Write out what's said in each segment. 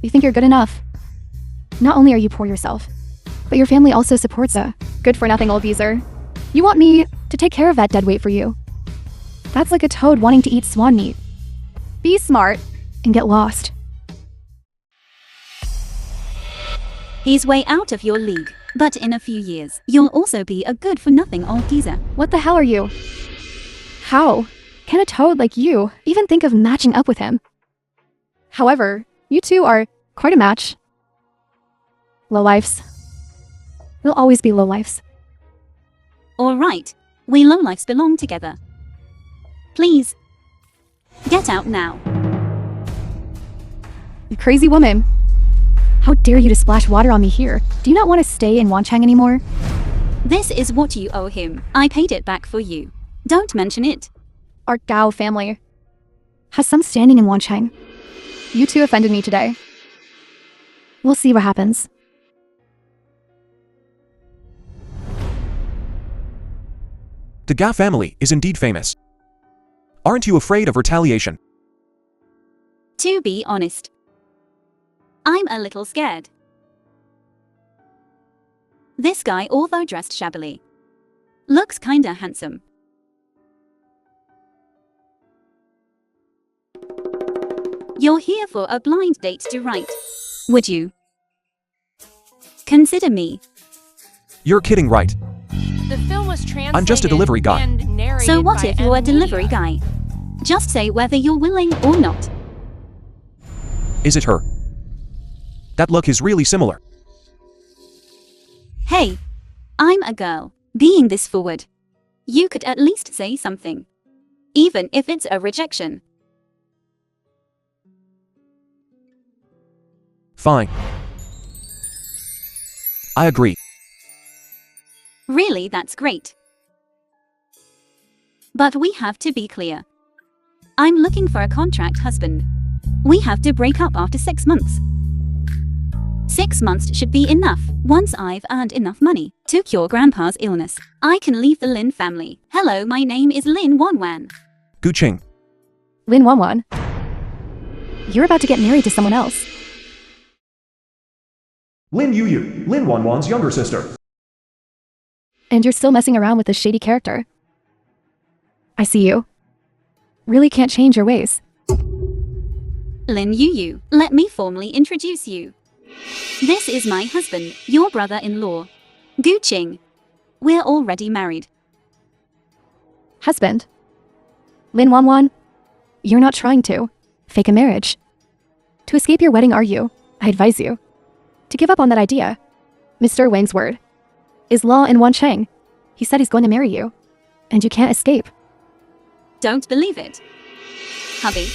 You think you're good enough. Not only are you poor yourself, but your family also supports a good-for-nothing old geezer. You want me to take care of that dead weight for you. That's like a toad wanting to eat swan meat. Be smart and get lost. He's way out of your league, but in a few years, you'll also be a good-for-nothing old geezer. What the hell are you? How can a toad like you even think of matching up with him? However, you two are quite a match. Lowlifes. We'll always be lowlifes. All right, we lowlifes belong together. Please, get out now. You crazy woman. How dare you to splash water on me here? Do you not want to stay in Wanchang anymore? This is what you owe him. I paid it back for you. Don't mention it. Our Gao family has some standing in Wanchang. You two offended me today. We'll see what happens. The Ga family is indeed famous. Aren't you afraid of retaliation? To be honest, I'm a little scared. This guy, although dressed shabbily, looks kinda handsome. You're here for a blind date to write. Would you consider me? You're kidding, right? The film was translated I'm just a delivery guy. and narrated So what by if you're a delivery Amnesia. guy? Just say whether you're willing or not. Is it her? That look is really similar. Hey, I'm a girl. Being this forward, you could at least say something, even if it's a rejection. Fine. I agree. Really, that's great. But we have to be clear. I'm looking for a contract husband. We have to break up after 6 months. 6 months should be enough. Once I've earned enough money to cure Grandpa's illness, I can leave the Lin family. Hello, my name is Lin Wanwan. Guqing. Lin Wanwan. You're about to get married to someone else. Lin Yuyu, Lin Wanwan's younger sister. And you're still messing around with this shady character. I see you. Really can't change your ways. Lin Yuyu, let me formally introduce you. This is my husband, your brother-in-law, Guqing. We're already married. Husband. Lin Wanwan, you're not trying to fake a marriage. To escape your wedding, are you? I advise you to give up on that idea. Mr. Wang's word is law in Wancheng. He said he's going to marry you, and you can't escape. Don't believe it, hubby.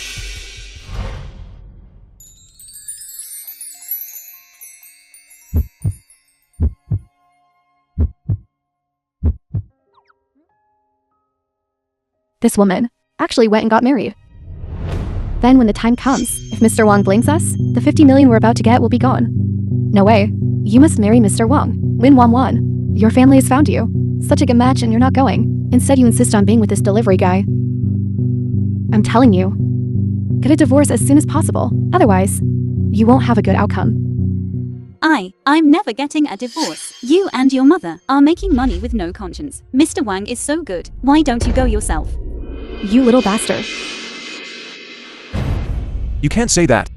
This woman actually went and got married. Then when the time comes, if Mr. Wang blinks us, the 50 million we're about to get will be gone. No way. You must marry Mr. Wang. Lin Wanwan. Your family has found you. Such a good match and you're not going. Instead you insist on being with this delivery guy. I'm telling you, get a divorce as soon as possible. Otherwise, you won't have a good outcome. I'm never getting a divorce. You and your mother are making money with no conscience. Mr. Wang is so good. Why don't you go yourself? You little bastard. You can't say that.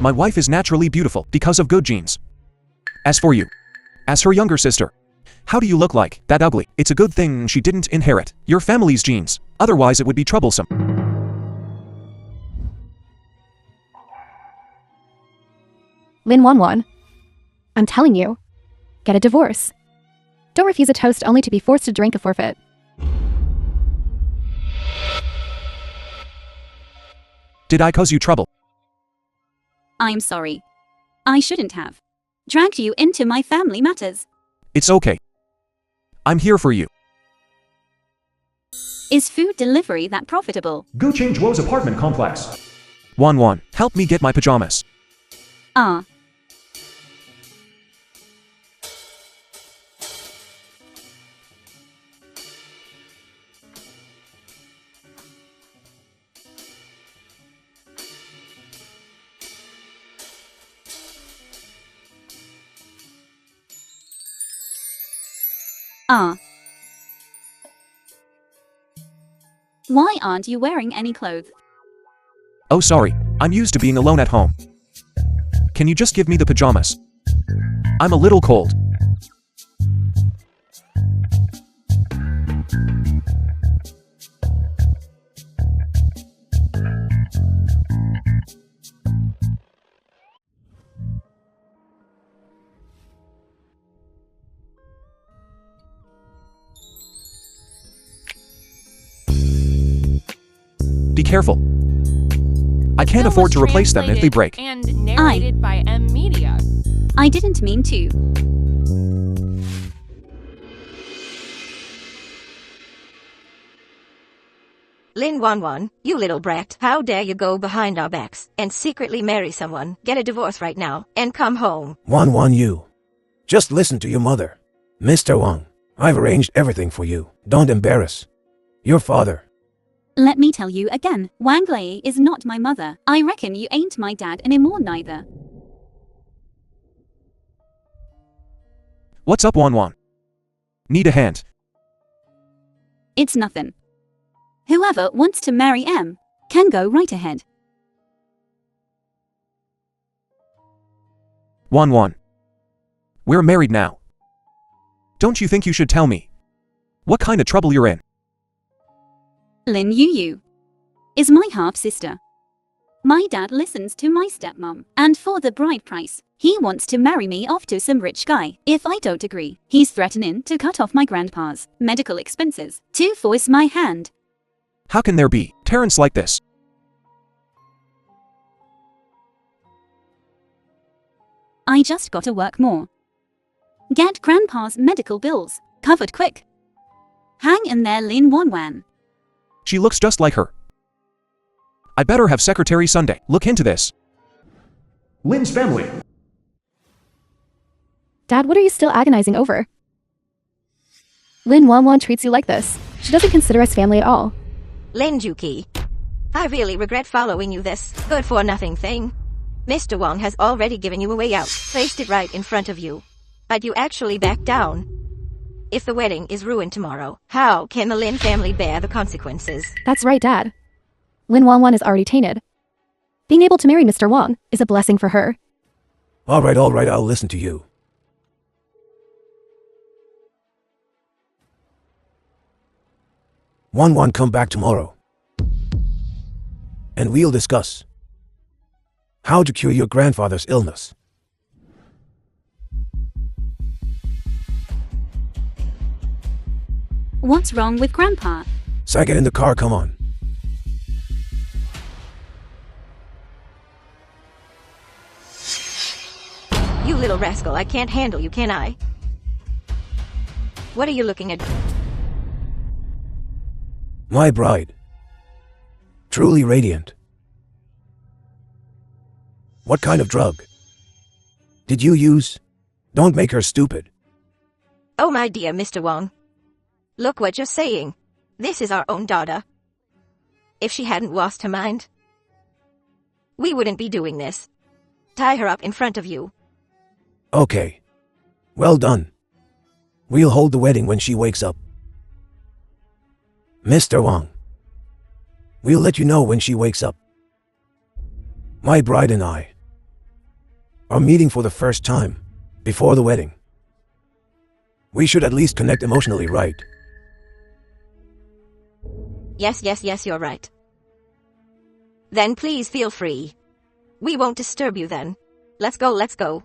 My wife is naturally beautiful because of good genes. As for you, as her younger sister, how do you look like that ugly? It's a good thing she didn't inherit your family's genes. Otherwise it would be troublesome. Lin Wanwan, I'm telling you, get a divorce. Don't refuse a toast only to be forced to drink a forfeit. Did I cause you trouble? I'm sorry. I shouldn't have dragged you into my family matters. It's okay. I'm here for you. Is food delivery that profitable? Guqing Zhuo's apartment complex. Wanwan, help me get my pajamas. Ah. Ah. Why aren't you wearing any clothes? Oh sorry, I'm used to being alone at home. Can you just give me the pajamas? I'm a little cold. Be careful. I can't afford to replace them if they break. And narrated by Amnesia. I didn't mean to. Lin Wanwan, you little brat, how dare you go behind our backs and secretly marry someone, get a divorce right now, and come home. Wanwan, you. Just listen to your mother. Mr. Wang, I've arranged everything for you. Don't embarrass your father. Let me tell you again, Wang Lei is not my mother. I reckon you ain't my dad anymore neither. What's up, Wanwan? Need a hand? It's nothing. Whoever wants to marry M can go right ahead. Wanwan. We're married now. Don't you think you should tell me what kind of trouble you're in? Lin Yu is my half-sister. My dad listens to my stepmom, and for the bride price, he wants to marry me off to some rich guy. If I don't agree, he's threatening to cut off my grandpa's medical expenses to force my hand. How can there be parents like this? I just gotta work more. Get grandpa's medical bills covered quick. Hang in there, Lin Wanwan. She looks just like her. I better have Secretary Sunday look into this. Lin's family. Dad, what are you still agonizing over? Lin Wanwan treats you like this. She doesn't consider us family at all. Lin Juki, I really regret following you this good-for-nothing thing. Mr. Wang has already given you a way out, placed it right in front of you. But you actually back down. If the wedding is ruined tomorrow, how can the Lin family bear the consequences? That's right, Dad. Lin Wanwan is already tainted. Being able to marry Mr. Wang is a blessing for her. All right, I'll listen to you. Wanwan, come back tomorrow. And we'll discuss how to cure your grandfather's illness. What's wrong with Grandpa? Say, get in the car, come on. You little rascal, I can't handle you, can I? What are you looking at? My bride. Truly radiant. What kind of drug did you use? Don't make her stupid. Oh my dear Mr. Wang. Look what you're saying. This is our own daughter. If she hadn't lost her mind, we wouldn't be doing this. Tie her up in front of you. Okay. Well done. We'll hold the wedding when she wakes up. Mr. Wang. We'll let you know when she wakes up. My bride and I are meeting for the first time before the wedding. We should at least connect emotionally, right? Yes, you're right. Then please feel free. We won't disturb you then. Let's go.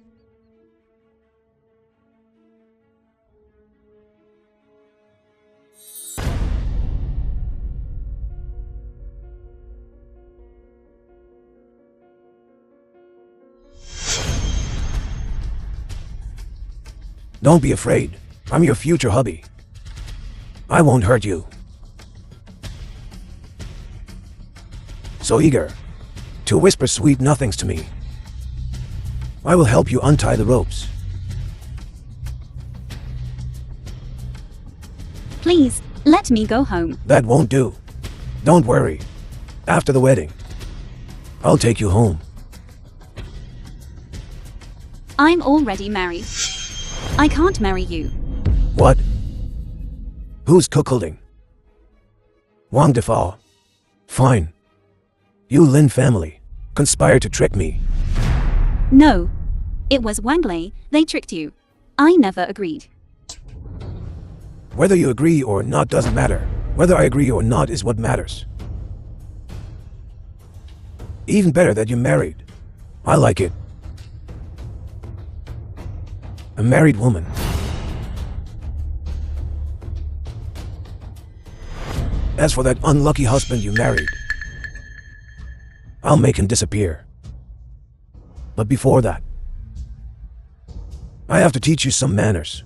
Don't be afraid. I'm your future hubby. I won't hurt you. So eager to whisper sweet nothings to me. I will help you untie the ropes. Please, let me go home. That won't do. Don't worry. After the wedding, I'll take you home. I'm already married. I can't marry you. What? Who's cuckolding? Wang Defao. Fine. You Lin family conspired to trick me. No. It was Wang Lei, they tricked you. I never agreed. Whether you agree or not doesn't matter. Whether I agree or not is what matters. Even better that you're married. I like it. A married woman. As for that unlucky husband you married, I'll make him disappear. But before that, I have to teach you some manners.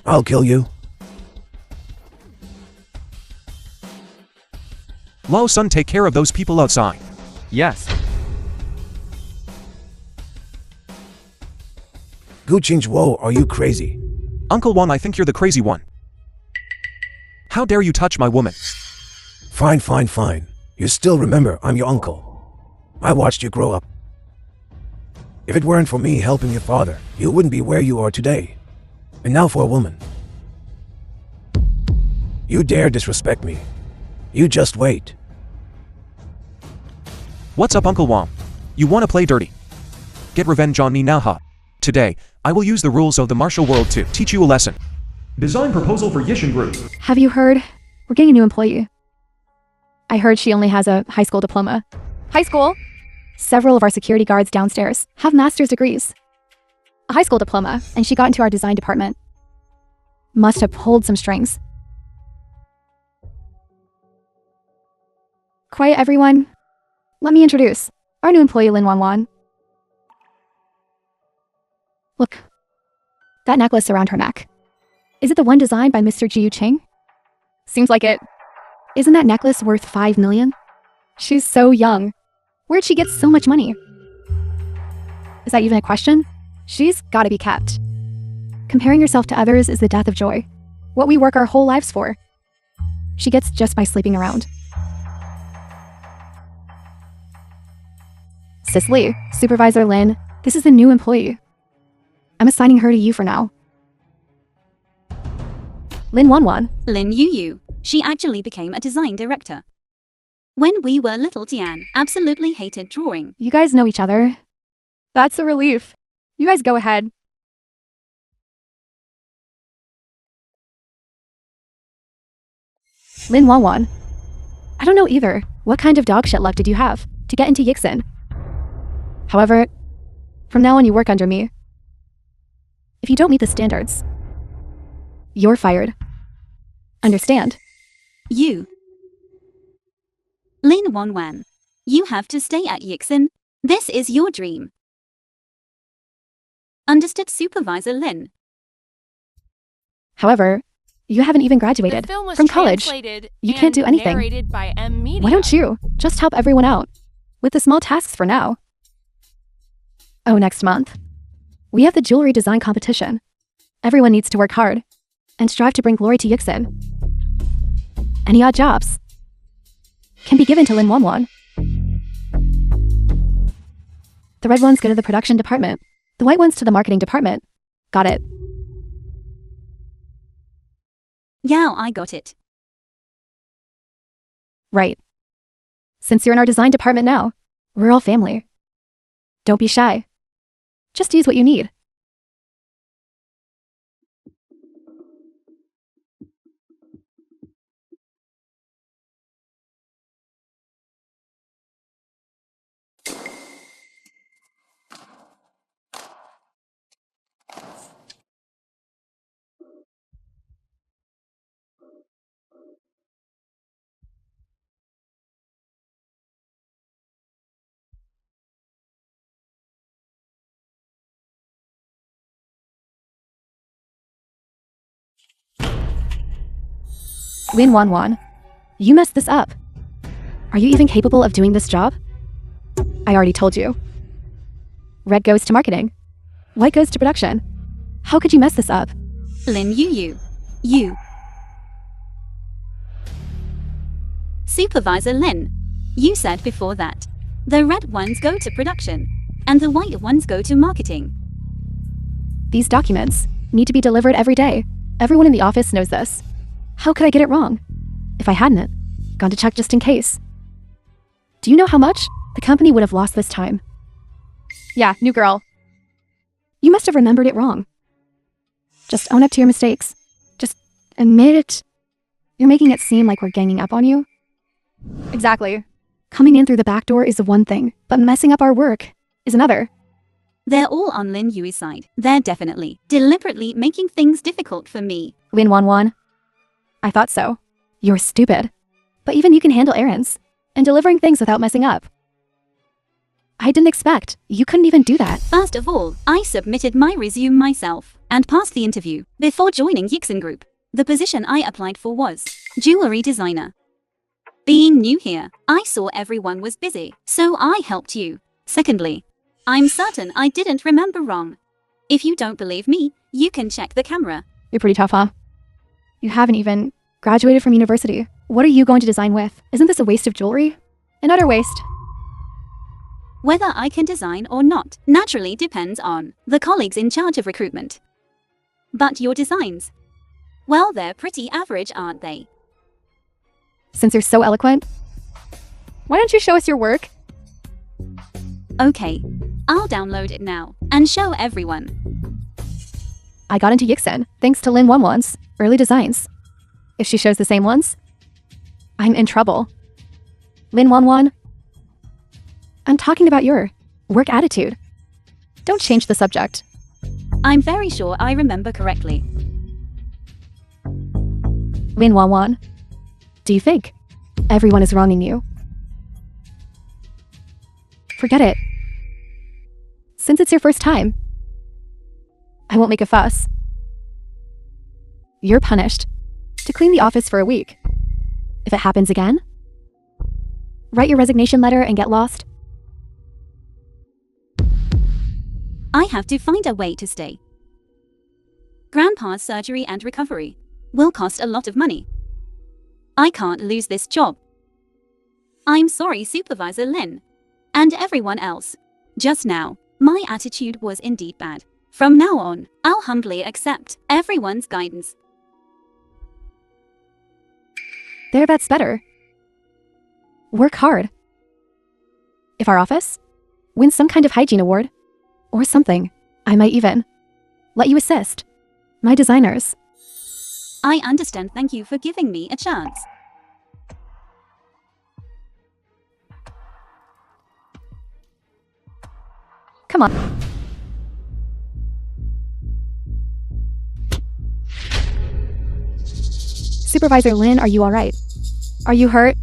I'll kill you. Lao Sun, take care of those people outside. Yes. Gu Qingzhuo, are you crazy? Uncle Wang, I think you're the crazy one. How dare you touch my woman? Fine, fine, fine. You still remember I'm your uncle. I watched you grow up. If it weren't for me helping your father, you wouldn't be where you are today. And now for a woman. You dare disrespect me. You just wait. What's up, Uncle Wang? You wanna play dirty? Get revenge on me now, huh? Today, I will use the rules of the martial world to teach you a lesson. Design proposal for Yixen Group. Have you heard? We're getting a new employee. I heard she only has a high school diploma. High school? Several of our security guards downstairs have master's degrees. A high school diploma, and she got into our design department. Must have pulled some strings. Quiet, everyone. Let me introduce our new employee, Lin Wanwan. Look, that necklace around her neck. Is it the one designed by Mr. Jiu Ching? Seems like it. Isn't that necklace worth 5 million? She's so young. Where'd she get so much money? Is that even a question? She's gotta be kept. Comparing yourself to others is the death of joy. What we work our whole lives for. She gets just by sleeping around. Cicely, Supervisor Lin, this is a new employee. I'm assigning her to you for now. Lin Wanwan. Lin Yu. She actually became a design director. When we were little, Tian absolutely hated drawing. You guys know each other. That's a relief. You guys go ahead. Lin Wanwan. I don't know either. What kind of dog shit luck did you have to get into Yixen? However, from now on you work under me. If you don't meet the standards, you're fired. Understand? You. Lin Wanwan. You have to stay at Yixen. This is your dream. Understood, Supervisor Lin. However, you haven't even graduated The film was from college. translated You can't do and anything. narrated by Amnesia. Why don't you just help everyone out with the small tasks for now? Oh, next month, we have the jewelry design competition. Everyone needs to work hard and strive to bring glory to Yixen. Any odd jobs can be given to Lin Wanwan. The red ones go to the production department. The white ones to the marketing department. Got it. Yeah, I got it. Right. Since you're in our design department now, we're all family. Don't be shy. Just use what you need. Lin Wanwan, you messed this up. Are you even capable of doing this job? I already told you. Red goes to marketing. White goes to production. How could you mess this up? Lin Yu. You. Supervisor Lin. You said before that the red ones go to production and the white ones go to marketing. These documents need to be delivered every day. Everyone in the office knows this. How could I get it wrong? If I hadn't gone to check just in case. Do you know how much the company would have lost this time? Yeah, new girl. You must have remembered it wrong. Just own up to your mistakes. Just admit it. You're making it seem like we're ganging up on you. Exactly. Coming in through the back door is one thing, but messing up our work is another. They're all on Lin Yu's side. They're definitely, deliberately making things difficult for me. Lin Wan Wan. I thought so. You're stupid. But even you can handle errands and delivering things without messing up. I didn't expect you couldn't even do that. First of all, I submitted my resume myself and passed the interview before joining Yixen Group. The position I applied for was jewelry designer. Being new here, I saw everyone was busy, so I helped you. Secondly, I'm certain I didn't remember wrong. If you don't believe me, you can check the camera. You're pretty tough, huh? You haven't even graduated from university. What are you going to design with? Isn't this a waste of jewelry? An utter waste. Whether I can design or not naturally depends on the colleagues in charge of recruitment. But your designs, well, they're pretty average, aren't they? Since you're so eloquent, why don't you show us your work? Okay, I'll download it now and show everyone. I got into Yixen thanks to Lin Wanwan's early designs. If she shows the same ones, I'm in trouble. Lin Wanwan, I'm talking about your work attitude. Don't change the subject. I'm very sure I remember correctly. Lin Wanwan, do you think everyone is wronging you? Forget it. Since it's your first time, I won't make a fuss. You're punished to clean the office for a week. If it happens again, write your resignation letter and get lost. I have to find a way to stay. Grandpa's surgery and recovery will cost a lot of money. I can't lose this job. I'm sorry, Supervisor Lin, and everyone else. Just now, my attitude was indeed bad. From now on, I'll humbly accept everyone's guidance. There, that's better. Work hard. If our office wins some kind of hygiene award, or something, I might even let you assist my designers. I understand. Thank you for giving me a chance. Come on. Supervisor Lin, are you alright? Are you hurt?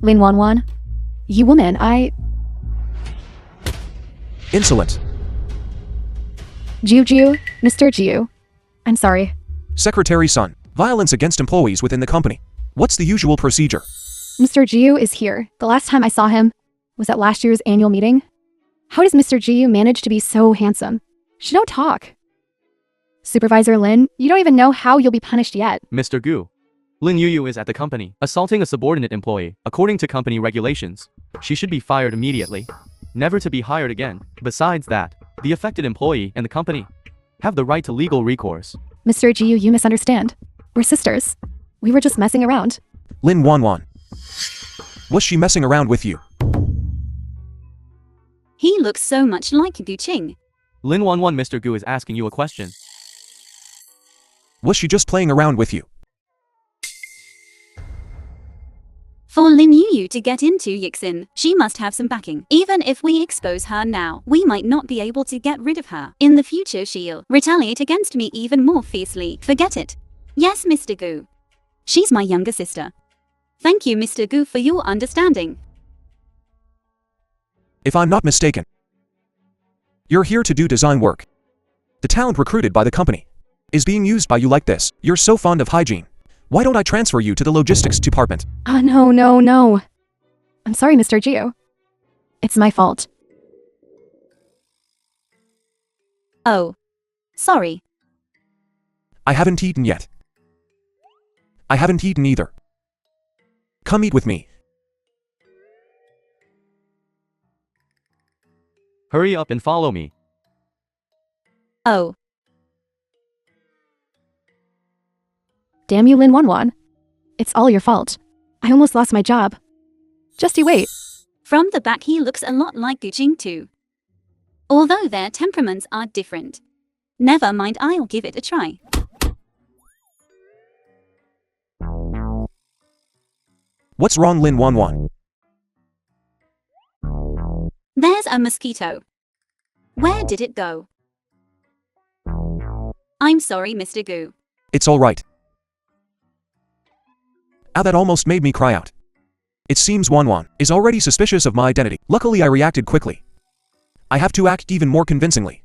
Lin Wanwan, you woman, Insolent. Juju, Mr. Jiu. I'm sorry. Secretary Sun. Violence against employees within the company. What's the usual procedure? Mr. Jiu is here. The last time I saw him was at last year's annual meeting. How does Mr. Jiu manage to be so handsome? She don't talk. Supervisor Lin, you don't even know how you'll be punished yet. Mr. Gu. Lin Yu is at the company, assaulting a subordinate employee. According to company regulations, she should be fired immediately, never to be hired again. Besides that, the affected employee and the company have the right to legal recourse. Mr. Jiu, you misunderstand. We're sisters. We were just messing around. Lin Wanwan. Was she messing around with you? He looks so much like Du Qing. Lin Wanwan, Mr. Gu is asking you a question. Was she just playing around with you? For Lin Yu to get into Yixen, she must have some backing. Even if we expose her now, we might not be able to get rid of her. In the future, she'll retaliate against me even more fiercely. Forget it. Yes, Mr. Gu. She's my younger sister. Thank you, Mr. Gu, for your understanding. If I'm not mistaken, you're here to do design work. The talent recruited by the company is being used by you like this. You're so fond of hygiene. Why don't I transfer you to the logistics department? No. I'm sorry, Mr. Jiu. It's my fault. Oh. Sorry. I haven't eaten yet. I haven't eaten either. Come eat with me. Hurry up and follow me. Oh, Damn you, Lin Wanwan. It's all your fault. I almost lost my job. Just you wait. from the back he looks a lot like Jing too. Although their temperaments are different. Never mind, I'll give it a try. What's wrong, Lin Wanwan? There's a mosquito. Where did it go? I'm sorry, Mr. Gu. It's all right. Ow, that almost made me cry out. It seems Wanwan is already suspicious of my identity. Luckily, I reacted quickly. I have to act even more convincingly.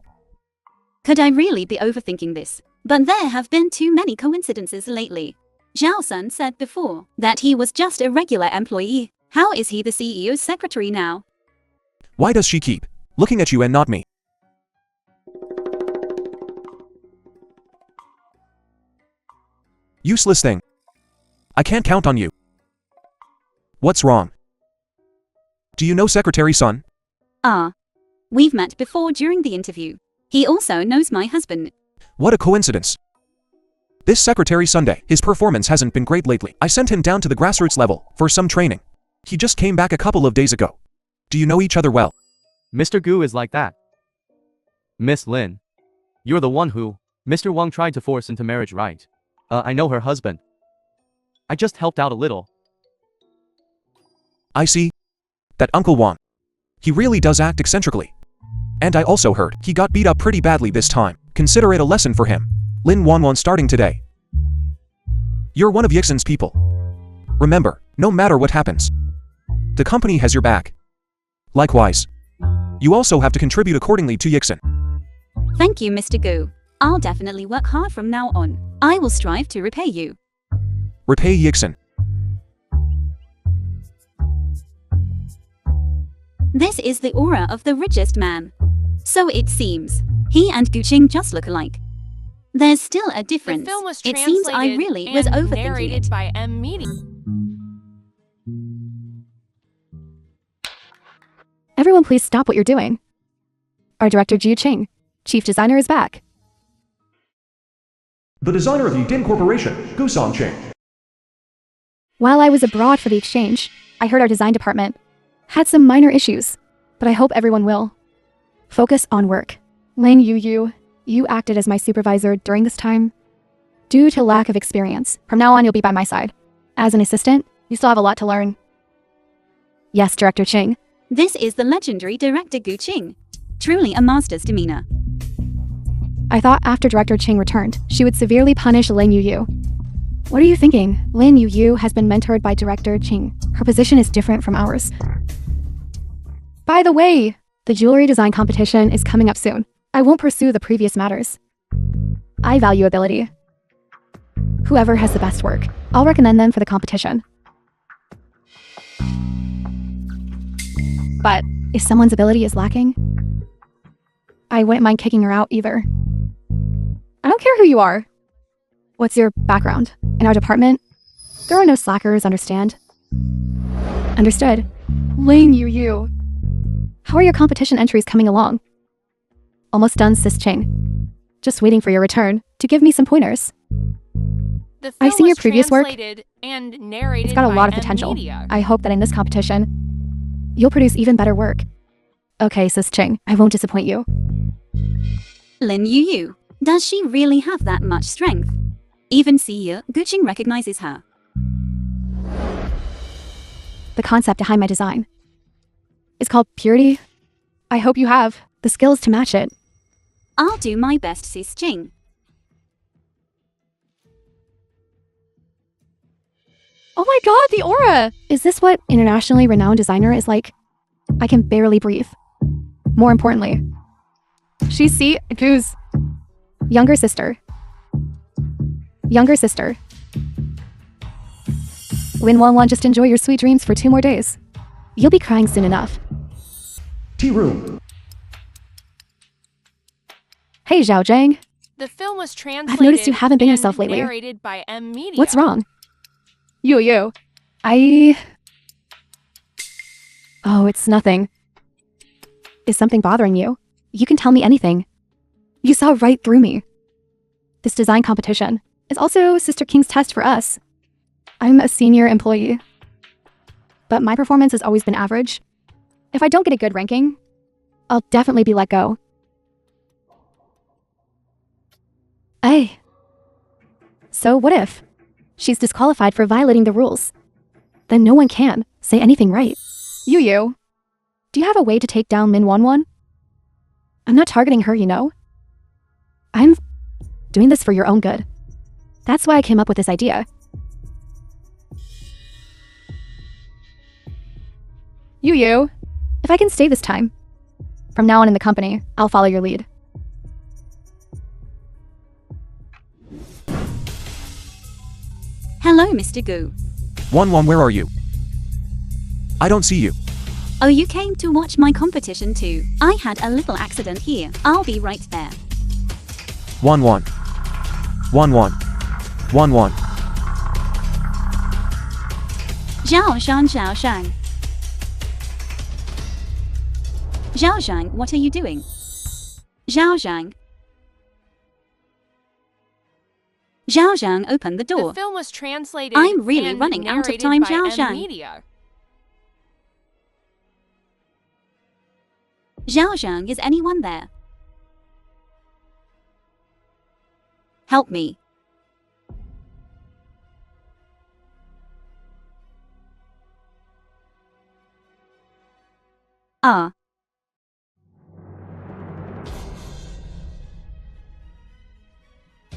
Could I really be overthinking this? But there have been too many coincidences lately. Zhao Sun said before that he was just a regular employee. How is he the CEO's secretary now? Why does she keep looking at you and not me? Useless thing. I can't count on you. What's wrong? Do you know Secretary Sun? Ah. We've met before during the interview. He also knows my husband. What a coincidence. This Secretary Sunday, his performance hasn't been great lately. I sent him down to the grassroots level for some training. He just came back a couple of days ago. Do you know each other well? Mr. Gu is like that. Miss Lin. You're the one who Mr. Wang tried to force into marriage, right? I know her husband. I just helped out a little. I see. That Uncle Wang. He really does act eccentrically. And I also heard he got beat up pretty badly this time. Consider it a lesson for him. Lin Wanwan starting today. You're one of Yixen's people. Remember, no matter what happens, the company has your back. Likewise, you also have to contribute accordingly to Yixen. Thank you, Mr. Gu. I'll definitely work hard from now on. I will strive to repay you. Repay Yixen. This is the aura of the richest man. So it seems. He and Jing just look alike. There's still a difference. The film was It seems I translated really was and overthinking narrated it. by Media. Everyone please stop what you're doing. Our director Jiu Qing, chief designer, is back. The designer of Yixen Corporation, Gusong Ching. While I was abroad for the exchange, I heard our design department had some minor issues, but I hope everyone will focus on work. Lin Yu, you acted as my supervisor during this time. Due to lack of experience, from now on you'll be by my side. As an assistant, you still have a lot to learn. Yes, Director Qing. This is the legendary director Jing. Truly a master's demeanor. I thought after Director Qing returned, she would severely punish Lin Yu. What are you thinking? Lin Yu has been mentored by Director Qing. Her position is different from ours. By the way, the jewelry design competition is coming up soon. I won't pursue the previous matters. I value ability. Whoever has the best work, I'll recommend them for the competition. But if someone's ability is lacking, I wouldn't mind kicking her out either. I don't care who you are. What's your background? In our department, there are no slackers, understand? Understood. Lin Yu. How are your competition entries coming along? Almost done, Sis Ching. Just waiting for your return to give me some pointers. The I've film seen your was previous work. translated and narrated It's got a by lot of potential. Media. I hope that in this competition, you'll produce even better work. Okay, Sis Ching, I won't disappoint you. Lin Yu. Does she really have that much strength? Even CEO Jing recognizes her. The concept behind my design is called purity. I hope you have the skills to match it. I'll do my best, Sis Jing. Oh my god, the aura! Is this what internationally renowned designer is like? I can barely breathe. More importantly, she's Gu's younger sister. Younger sister. Lin Wanwan, just enjoy your sweet dreams for 2 more days. You'll be crying soon enough. Tea room. Hey, Zhao Zhang. The film was translated I've noticed you haven't been and yourself lately. narrated by Media. What's wrong? You. Oh, it's nothing. Is something bothering you? You can tell me anything. You saw right through me. This design competition is also Sister King's test for us. I'm a senior employee, but my performance has always been average. If I don't get a good ranking, I'll definitely be let go. Hey. So what if she's disqualified for violating the rules? Then no one can say anything right. You. Do you have a way to take down Min Wanwan? I'm not targeting her, you know? I'm doing this for your own good. That's why I came up with this idea. You. If I can stay this time, from now on in the company, I'll follow your lead. Hello, Mr. Gu. Wanwan, where are you? I don't see you. Oh, you came to watch my competition too. I had a little accident here. I'll be right there. Wanwan. Wanwan. Wanwan. Zhao Zhang. Zhao Zhang, what are you doing? Zhao Zhang. Zhao Zhang, open the door. The film was translated. I'm really and running out of narrated time, by Zhao Zhang. Amnesia. Zhao Zhang, is anyone there? Help me. Ah.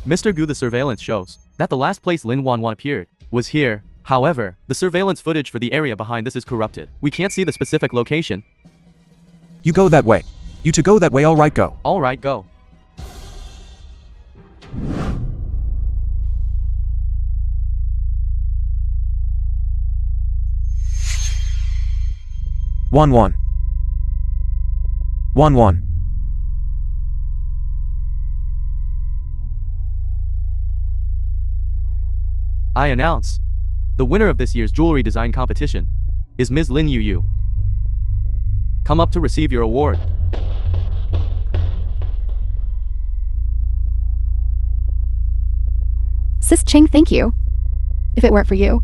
Mr. Gu, the surveillance shows that the last place Lin Wanwan appeared was here. However, the surveillance footage for the area behind this is corrupted. We can't see the specific location. You go that way. You to go that way, alright, go. Alright, go. Wanwan. Wanwan. I announce, the winner of this year's jewelry design competition is Ms. Lin Yu. Come up to receive your award. Sis Ching, thank you. If it weren't for you,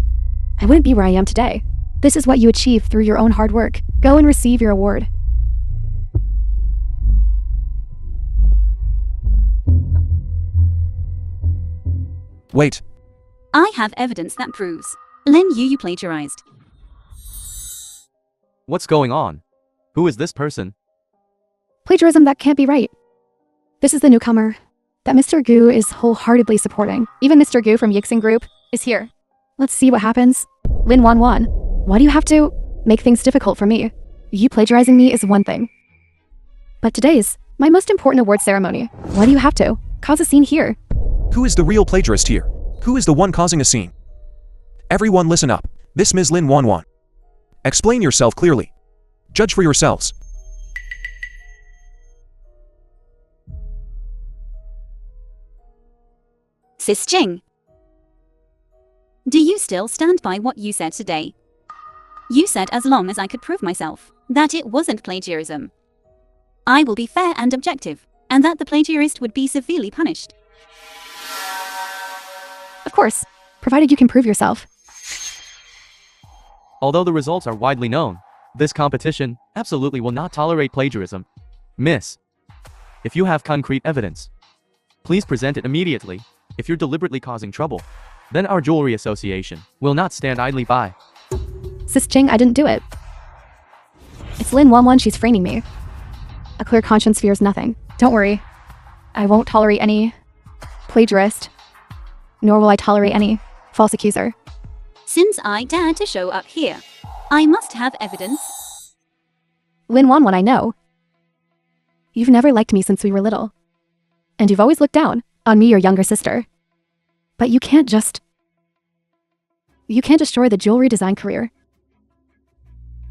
I wouldn't be where I am today. This is what you achieved through your own hard work. Go and receive your award. Wait. I have evidence that proves Lin Yu plagiarized. What's going on? Who is this person? Plagiarism, that can't be right. This is the newcomer that Mr. Gu is wholeheartedly supporting. Even Mr. Gu from Yixen Group is here. Let's see what happens. Lin Wanwan, why do you have to make things difficult for me? You plagiarizing me is one thing, but today's my most important award ceremony. Why do you have to cause a scene here? Who is the real plagiarist here? Who is the one causing a scene? Everyone listen up. This Ms. Lin Wanwan. Explain yourself clearly. Judge for yourselves. Sis Jing, do you still stand by what you said today? You said as long as I could prove myself that it wasn't plagiarism, I will be fair and objective, and that the plagiarist would be severely punished. Of course, provided you can prove yourself. Although the results are widely known, this competition absolutely will not tolerate plagiarism. Miss, if you have concrete evidence, please present it immediately. If you're deliberately causing trouble, then our jewelry association will not stand idly by. Sis Jing, I didn't do it. It's Lin Wanwan, she's framing me. A clear conscience fears nothing. Don't worry. I won't tolerate any plagiarist, nor will I tolerate any false accuser. Since I dared to show up here, I must have evidence. Lin Wanwan, I know. You've never liked me since we were little. And you've always looked down on me, your younger sister. But you can't destroy the jewelry design career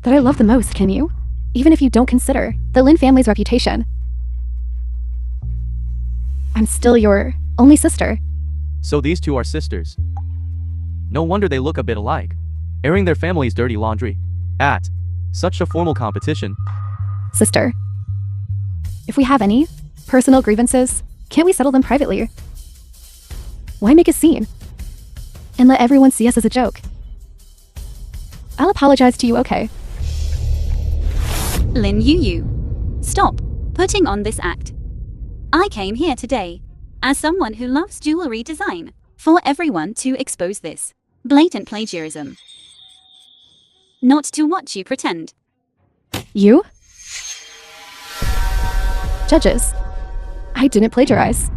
that I love the most, can you? Even if you don't consider the Lin family's reputation. I'm still your only sister. So these two are sisters. No wonder they look a bit alike, airing their family's dirty laundry at such a formal competition. Sister, if we have any Personal grievances? Can't we settle them privately? Why make a scene? And let everyone see us as a joke? I'll apologize to you, okay? Lin Yu. Stop putting on this act. I came here today, as someone who loves jewelry design, for everyone to expose this blatant plagiarism. Not to watch you pretend. You? Judges, I didn't plagiarize.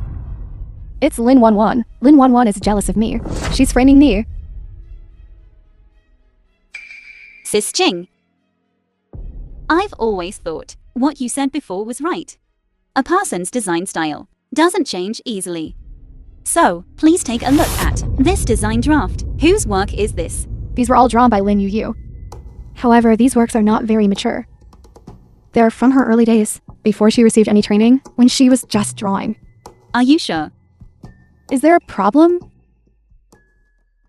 It's Lin Wanwan. Lin Wanwan is jealous of me. She's framing me. Sis Jing. I've always thought what you said before was right. A person's design style doesn't change easily. So, please take a look at this design draft. Whose work is this? These were all drawn by Lin Yu. However, these works are not very mature. They're from her early days, before she received any training, when she was just drawing. Are you sure? Is there a problem?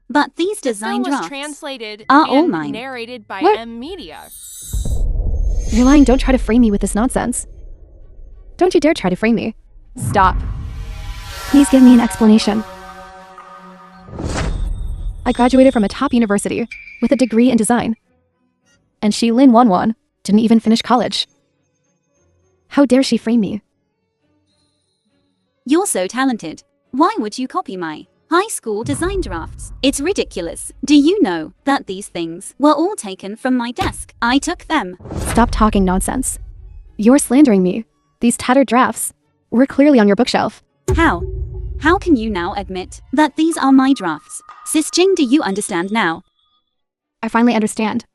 But these The design film was drafts translated are all and mine. narrated by What? Amnesia. You're lying, don't try to frame me with this nonsense. Don't you dare try to frame me. Stop. Please give me an explanation. I graduated from a top university with a degree in design. And she, Lin Wanwan, didn't even finish college. How dare she frame me? You're so talented. Why would you copy my high school design drafts? It's ridiculous. Do you know that these things were all taken from my desk? I took them. Stop talking nonsense. You're slandering me. These tattered drafts were clearly on your bookshelf. How? How can you now admit that these are my drafts? Sis Jing, do you understand now? I finally understand.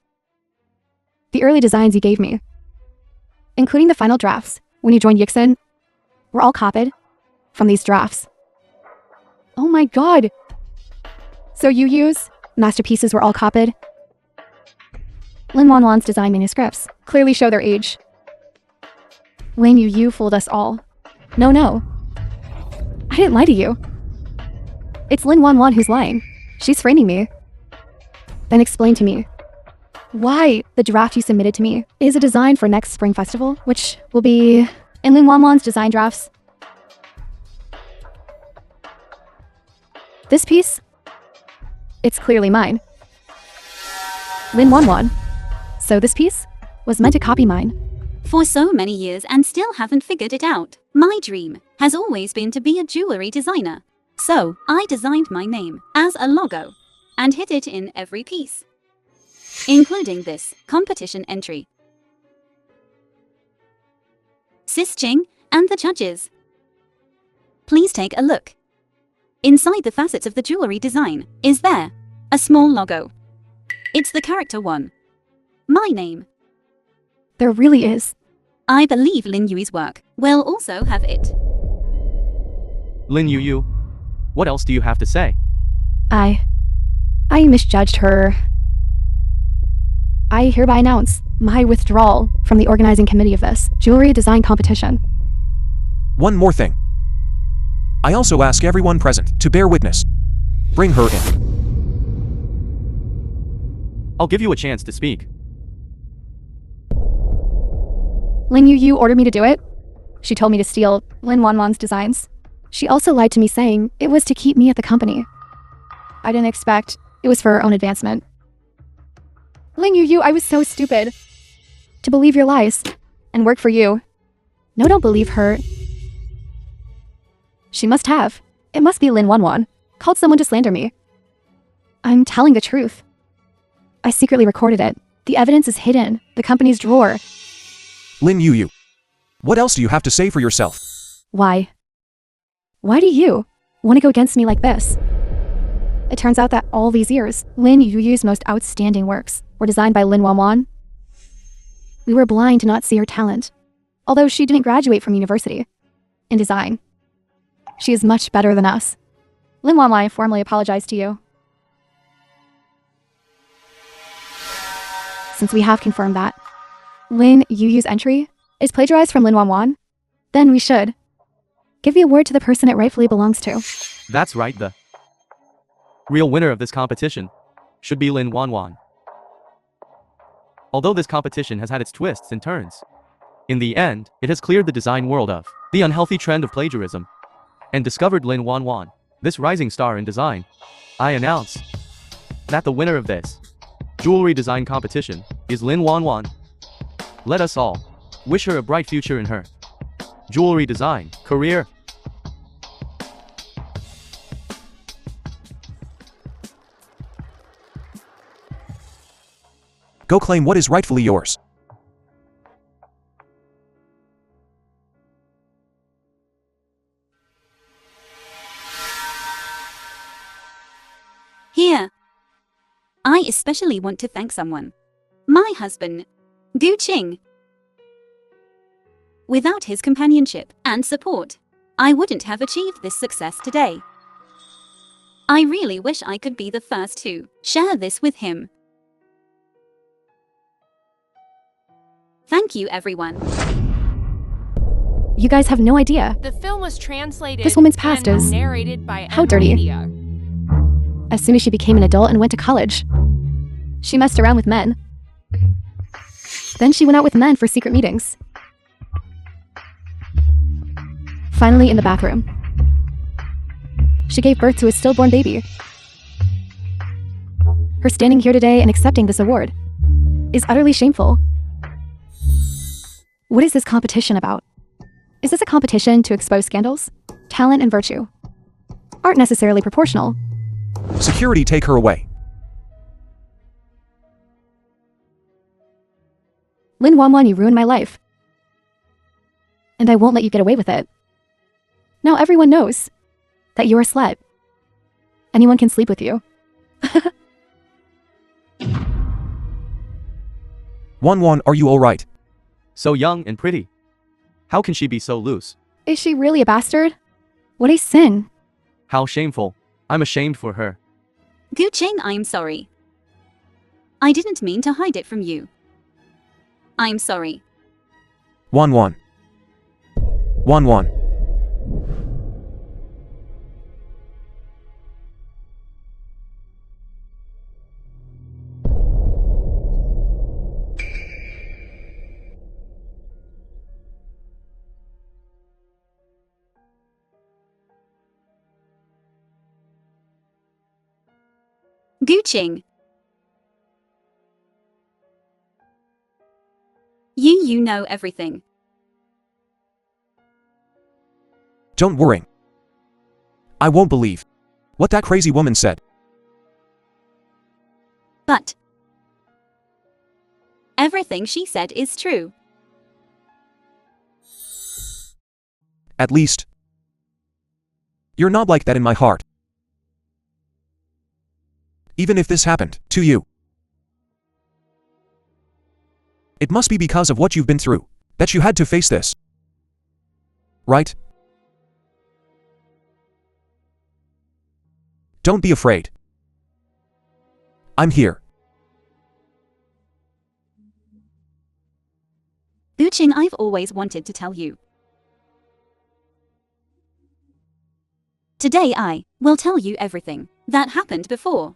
The early designs you gave me, including the final drafts when you joined Yixen, were all copied from these drafts. Oh my god! So you use masterpieces were all copied? Lin Wanwan's design manuscripts clearly show their age. Lin Yu fooled us all. No. I didn't lie to you. It's Lin Wanwan who's lying. She's framing me. Then explain to me why the draft you submitted to me is a design for next spring festival, which will be in Lin Wanwan's design drafts. This piece, it's clearly mine. Lin Wanwan. So this piece was meant to copy mine. For so many years and still haven't figured it out. My dream has always been to be a jewelry designer. So, I designed my name as a logo and hid it in every piece, including this competition entry. Sis Jing and the judges, please take a look. Inside the facets of the jewelry design is there a small logo. It's the character one. My name. There really is. I believe Lin Yui's work will also have it. Lin Yu, what else do you have to say? I misjudged her. I hereby announce my withdrawal from the organizing committee of this jewelry design competition. One more thing. I also ask everyone present to bear witness. Bring her in. I'll give you a chance to speak. Lin Yu ordered me to do it. She told me to steal Lin Wanwan's designs. She also lied to me saying it was to keep me at the company. I didn't expect it was for her own advancement. Lin Yu, I was so stupid to believe your lies and work for you. No, don't believe her. She must have. It must be Lin Wanwan. Called someone to slander me. I'm telling the truth. I secretly recorded it. The evidence is hidden. The company's drawer. Lin Yu, what else do you have to say for yourself? Why? Why do you want to go against me like this? It turns out that all these years, Lin Yu's most outstanding works were designed by Lin Wanwan. We were blind to not see her talent. Although she didn't graduate from university in design, she is much better than us. Lin Wanwan, I formally apologize to you. Since we have confirmed that Lin Yu's entry is plagiarized from Lin Wanwan, then we should give the award to the person it rightfully belongs to. That's right, the real winner of this competition should be Lin Wanwan. Although this competition has had its twists and turns, In the end, it has cleared the design world of the unhealthy trend of plagiarism and discovered Lin Wanwan, this rising star in design. I announce that the winner of this jewelry design competition is Lin Wanwan. Let us all wish her a bright future in her jewelry design career. Go claim what is rightfully yours. Here. I especially want to thank someone. My husband, Gu Qing. Without his companionship and support, I wouldn't have achieved this success today. I really wish I could be the first to share this with him. Thank you, everyone. You guys have no idea. The film was translated This woman's past and is narrated by how dirty. Amnesia. As soon as she became an adult and went to college, she messed around with men. Then she went out with men for secret meetings. Finally, in the bathroom, she gave birth to a stillborn baby. Her standing here today and accepting this award is utterly shameful. What is this competition about? Is this a competition to expose scandals? Talent and virtue aren't necessarily proportional. Security, take her away. Lin Wanwan, you ruined my life. And I won't let you get away with it. Now everyone knows that you're a slut. Anyone can sleep with you. Wanwan, are you alright? So young and pretty. How can she be so loose? Is she really a bastard? What a sin. How shameful. I'm ashamed for her. Gu Qing, I'm sorry. I didn't mean to hide it from you. I'm sorry. Wanwan. Wanwan. Gu Qing. You know everything. Don't worry. I won't believe what that crazy woman said. But everything she said is true. At least, you're not like that in my heart. Even if this happened to you, it must be because of what you've been through that you had to face this. Right? Don't be afraid. I'm here. Gu Qing, I've always wanted to tell you. Today I will tell you everything that happened before.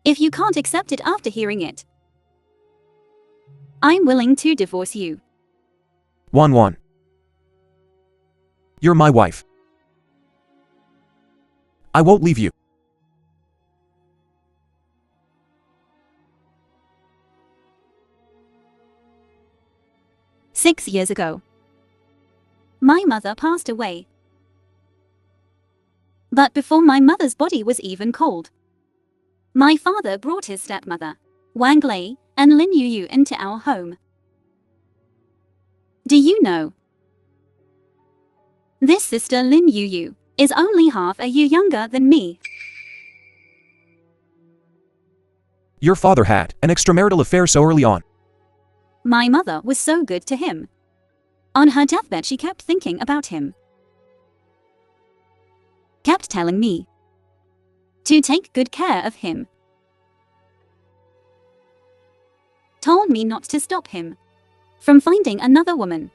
If you can't accept it after hearing it, I'm willing to divorce you. Wanwan. You're my wife. I won't leave you. Six years ago, my mother passed away. But before my mother's body was even cold, my father brought his stepmother, Wang Lei, and Lin Yuyu into our home. Do you know? This sister Lin Yuyu is only half a year younger than me. Your father had an extramarital affair so early on. My mother was so good to him. On her deathbed, she kept thinking about him. Kept telling me to take good care of him. Told me not to stop him from finding another woman.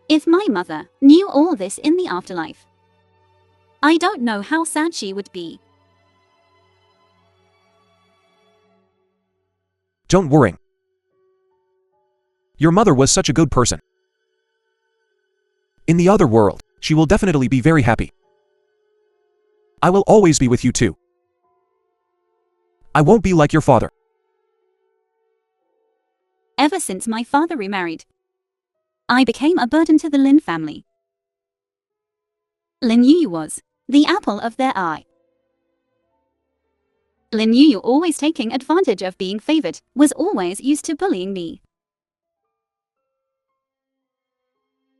If my mother knew all this in the afterlife, I don't know how sad she would be. Don't worry. Your mother was such a good person. In the other world, she will definitely be very happy. I will always be with you too. I won't be like your father. Ever since my father remarried, I became a burden to the Lin family. Lin Yu was the apple of their eye. Lin Yu, always taking advantage of being favored, was always used to bullying me.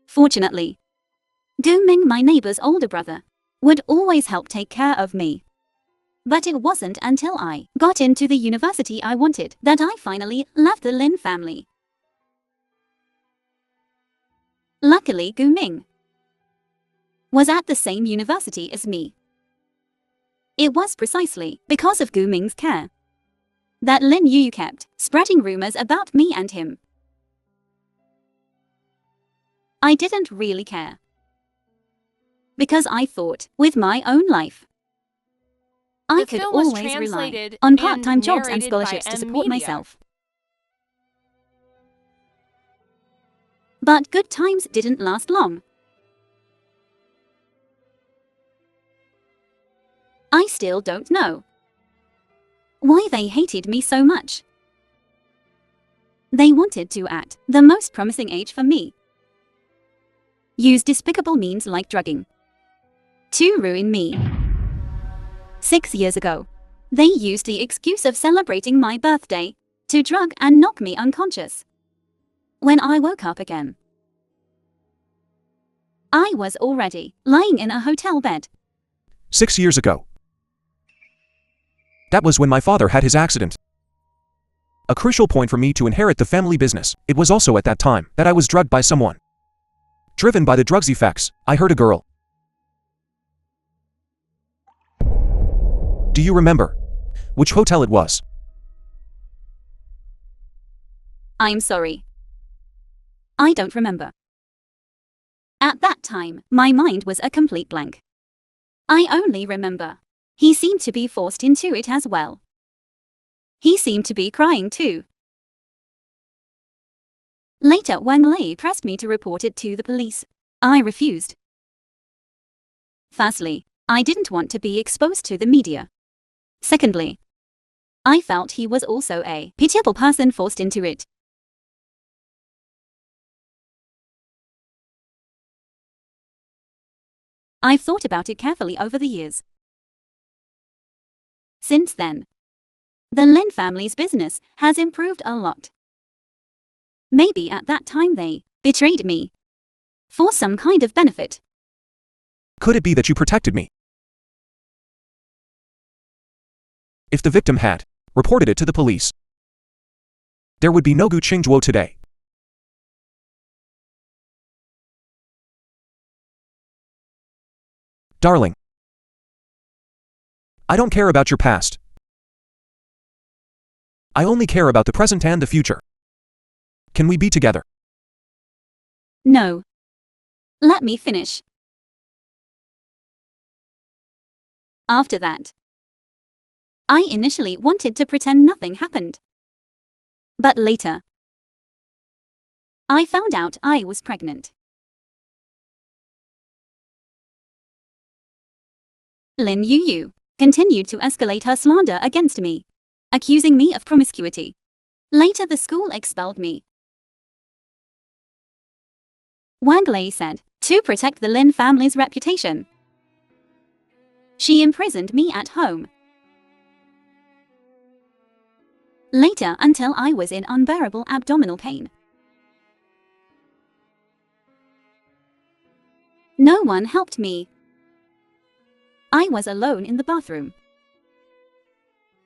Fortunately, Du Ming, my neighbor's older brother, would always help take care of me. But it wasn't until I got into the university I wanted that I finally left the Lin family. Luckily, Gu Ming was at the same university as me. It was precisely because of Gu Ming's care that Lin Yu kept spreading rumors about me and him. I didn't really care, because I thought, with my own life, I The could film was always rely translated on and part-time jobs and narrated scholarships by to support Amnesia. myself. But good times didn't last long. I still don't know why they hated me so much. They wanted to, at the most promising age for me, use despicable means like drugging to ruin me. 6 years ago, they used the excuse of celebrating my birthday to drug and knock me unconscious. When I woke up again, I was already lying in a hotel bed. 6 years ago. That was when my father had his accident. A crucial point for me to inherit the family business. It was also at that time that I was drugged by someone. Driven by the drug's effects, I hurt a girl. Do you remember which hotel it was? I'm sorry, I don't remember. At that time, my mind was a complete blank. I only remember he seemed to be forced into it as well. He seemed to be crying too. Later, Wang Lei pressed me to report it to the police. I refused. Firstly, I didn't want to be exposed to the media. Secondly, I felt he was also a pitiable person forced into it. I've thought about it carefully over the years. Since then, the Lin family's business has improved a lot. Maybe at that time they betrayed me for some kind of benefit. Could it be that you protected me? If the victim had reported it to the police, there would be no Gu Qingzhuo today. Darling, I don't care about your past. I only care about the present and the future. Can we be together? No. Let me finish. After that, I initially wanted to pretend nothing happened. But later, I found out I was pregnant. Lin Yu continued to escalate her slander against me, accusing me of promiscuity. Later, the school expelled me. Wang Lei said, to protect the Lin family's reputation, she imprisoned me at home. Later, until I was in unbearable abdominal pain. No one helped me. I was alone in the bathroom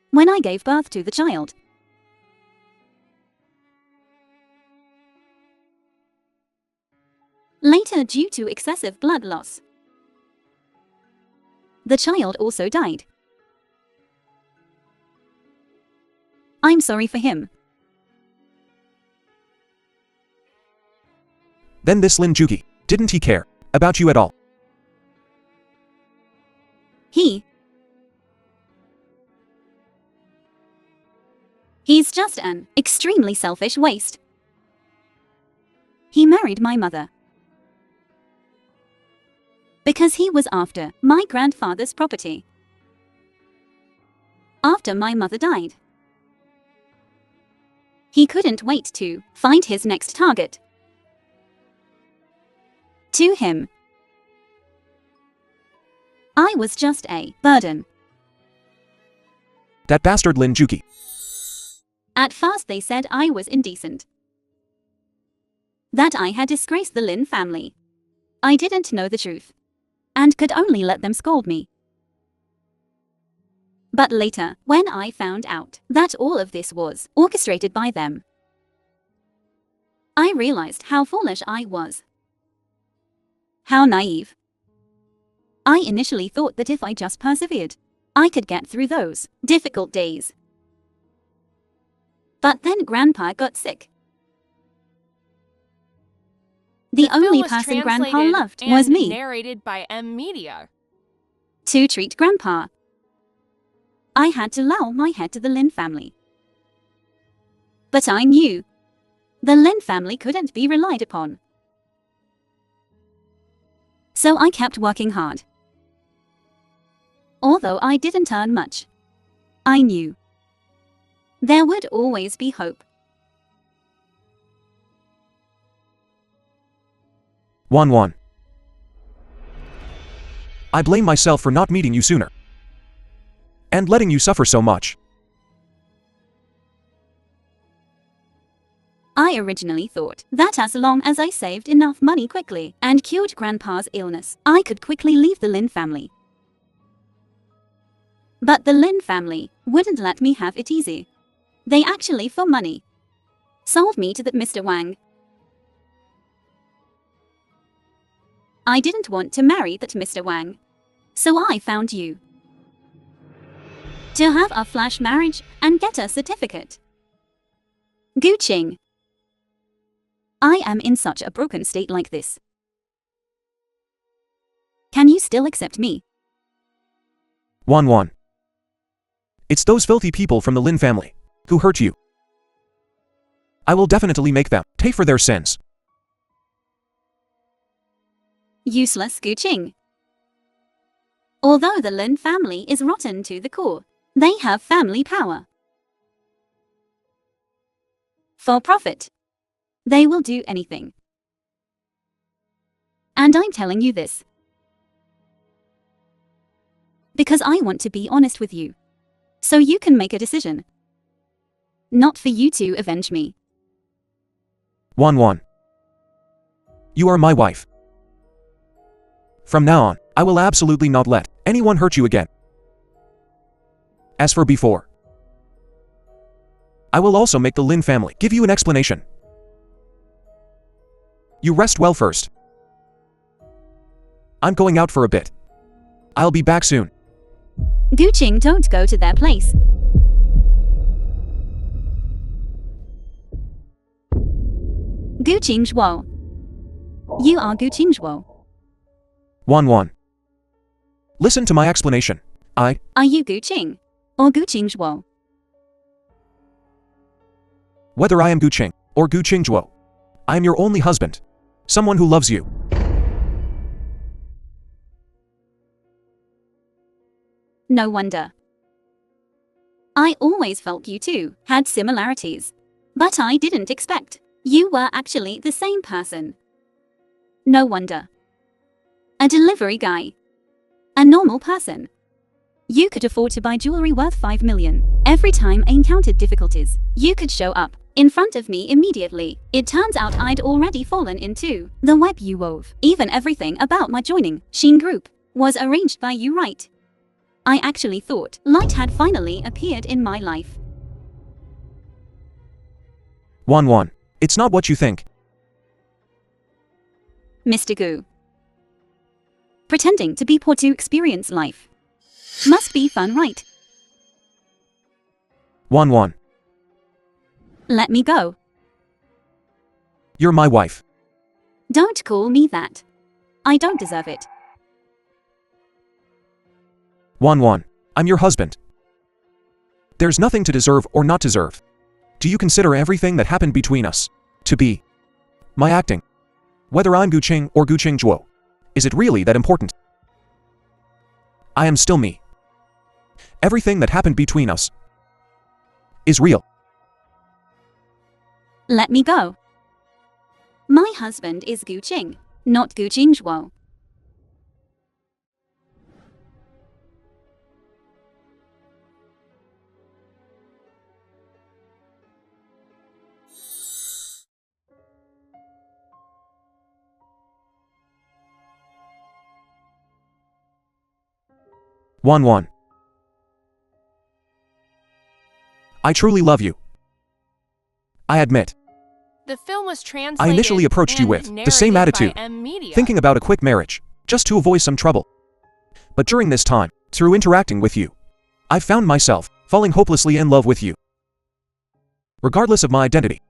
when I gave birth to the child. Later, due to excessive blood loss, the child also died. I'm sorry for him. Then this Lin Juki, didn't he care about you at all? He's just an extremely selfish waste. He married my mother because he was after my grandfather's property. After my mother died, he couldn't wait to find his next target. To him, I was just a burden. That bastard Lin Juki. At first they said I was indecent, that I had disgraced the Lin family. I didn't know the truth, and could only let them scold me. But later, when I found out that all of this was orchestrated by them, I realized how foolish I was. How naive. I initially thought that if I just persevered, I could get through those difficult days. But then Grandpa got sick. The film only was person Grandpa translated loved and was me. Narrated by Amnesia. To treat Grandpa, I had to lower my head to the Lin family. But I knew the Lin family couldn't be relied upon. So I kept working hard. Although I didn't earn much, I knew there would always be hope. 1-1. I blame myself for not meeting you sooner and letting you suffer so much. I originally thought that as long as I saved enough money quickly and cured Grandpa's illness, I could quickly leave the Lin family. But the Lin family wouldn't let me have it easy. They actually, for money, sold me to that Mr. Wang. I didn't want to marry that Mr. Wang, so I found you. To have a flash marriage and get a certificate. Gu Qing. I am in such a broken state like this. Can you still accept me? 1-1. It's those filthy people from the Lin family who hurt you. I will definitely make them pay for their sins. Useless Gu Qing. Although the Lin family is rotten to the core, they have family power. For profit, they will do anything. And I'm telling you this because I want to be honest with you, so you can make a decision. Not for you to avenge me. 1-1. You are my wife. From now on, I will absolutely not let anyone hurt you again. As for before, I will also make the Lin family give you an explanation. You rest well first. I'm going out for a bit. I'll be back soon. Gu Qing, don't go to their place. Gu Qing Zhuo. You are Gu Qing Zhuo. 1-1. Listen to my explanation. Are you Gu Qing or Gu Qing Zhuo? Whether I am Gu Qing or Gu Qing Zhuo, I am your only husband. Someone who loves you. No wonder. I always felt you two had similarities, but I didn't expect you were actually the same person. No wonder. A delivery guy. A normal person. You could afford to buy jewelry worth 5 million. Every time I encountered difficulties, you could show up in front of me immediately. It turns out I'd already fallen into the web you wove. Even everything about my joining Jing group was arranged by you, right? I actually thought light had finally appeared in my life. 1-1. It's not what you think. Mr. Gu. Pretending to be poor to experience life must be fun, right? 1-1. Let me go. You're my wife. Don't call me that. I don't deserve it. 1-1. I'm your husband. There's nothing to deserve or not deserve. Do you consider everything that happened between us to be my acting? Whether I'm Gu Qing or Gu Qing Zhuo, is it really that important? I am still me. Everything that happened between us is real. Let me go. My husband is Gu Qing, not Gu Qing Zhuo. Wan. I truly love you. I admit. The film was translated. I initially approached you with the same attitude, thinking about a quick marriage, just to avoid some trouble. But during this time, through interacting with you, I found myself falling hopelessly in love with you. Regardless of my identity,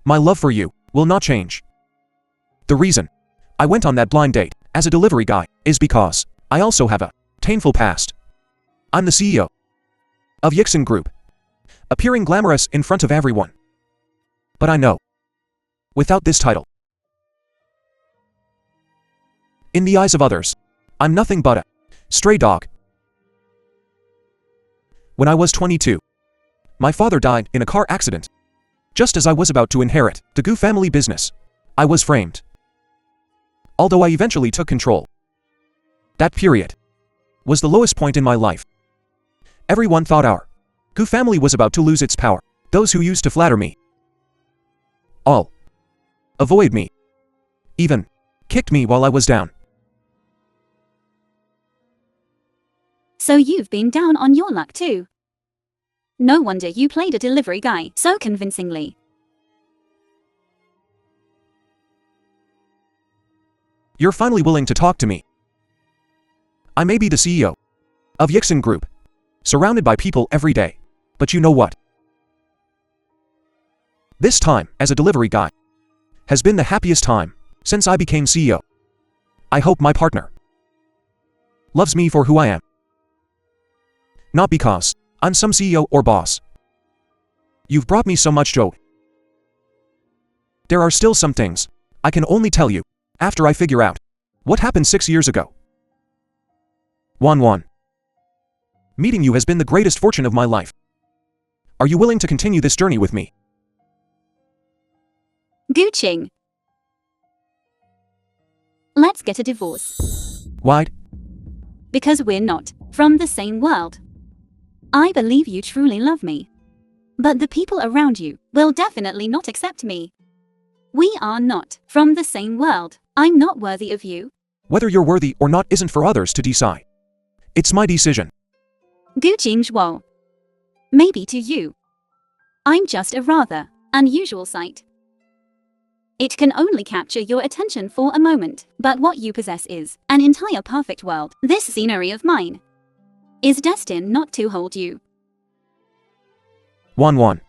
my love for you will not change. The reason I went on that blind date as a delivery guy is because I also have a painful past. I'm the CEO of Yixen Group, appearing glamorous in front of everyone. But I know, without this title, in the eyes of others, I'm nothing but a stray dog. When I was 22, my father died in a car accident. Just as I was about to inherit the Gu family business, I was framed. Although I eventually took control, that period was the lowest point in my life. Everyone thought our Gu family was about to lose its power. Those who used to flatter me all avoid me, even kicked me while I was down. So you've been down on your luck too. No wonder you played a delivery guy so convincingly. You're finally willing to talk to me. I may be the CEO of Yixen Group, surrounded by people every day, but you know what? This time, as a delivery guy, has been the happiest time since I became CEO. I hope my partner loves me for who I am, not because I'm some CEO or boss. You've brought me so much joy. There are still some things I can only tell you after I figure out what happened 6 years ago. Wan. Meeting you has been the greatest fortune of my life. Are you willing to continue this journey with me? Gu Qing. Let's get a divorce. Why? Because we're not from the same world. I believe you truly love me. But the people around you will definitely not accept me. We are not from the same world. I'm not worthy of you. Whether you're worthy or not isn't for others to decide. It's my decision. Gu Qing Zhuo. Maybe to you, I'm just a rather unusual sight. It can only capture your attention for a moment, but what you possess is an entire perfect world. This scenery of mine is destined not to hold you. Wan.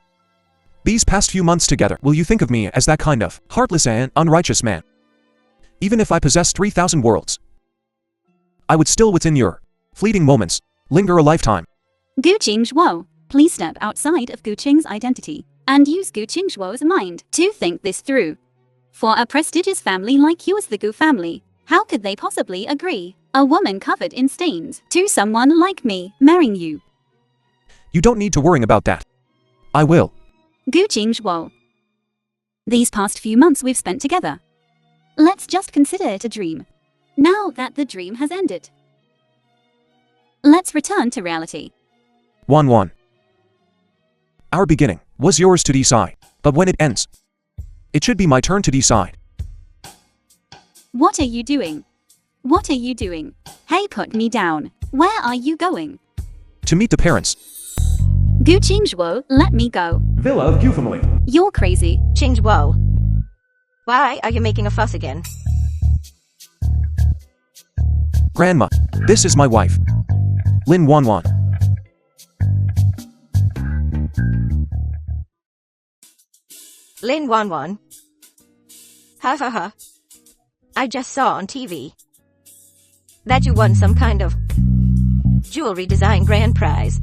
These past few months together, will you think of me as that kind of heartless and unrighteous man? Even if I possessed 3,000 worlds, I would still within your fleeting moments linger a lifetime. Gu Qing Zhuo, please step outside of Gu Qing's identity and use Gu Qing Zhuo's mind to think this through. For a prestigious family like yours, the Gu family, how could they possibly agree, a woman covered in stains, to someone like me marrying you? You don't need to worry about that. I will. Gu Qing Zhuo. These past few months we've spent together. Let's just consider it a dream. Now that the dream has ended, let's return to reality. Wan. Our beginning was yours to decide, but when it ends, it should be my turn to decide. What are you doing? What are you doing? Hey, put me down. Where are you going? To meet the parents. Gu Qing Zhuo, let me go. Villa of Gu family. You're crazy. Qing Zhuo. Why are you making a fuss again? Grandma, this is my wife, Lin Wan. Lin Wan. Ha. I just saw on TV that you won some kind of jewelry design grand prize.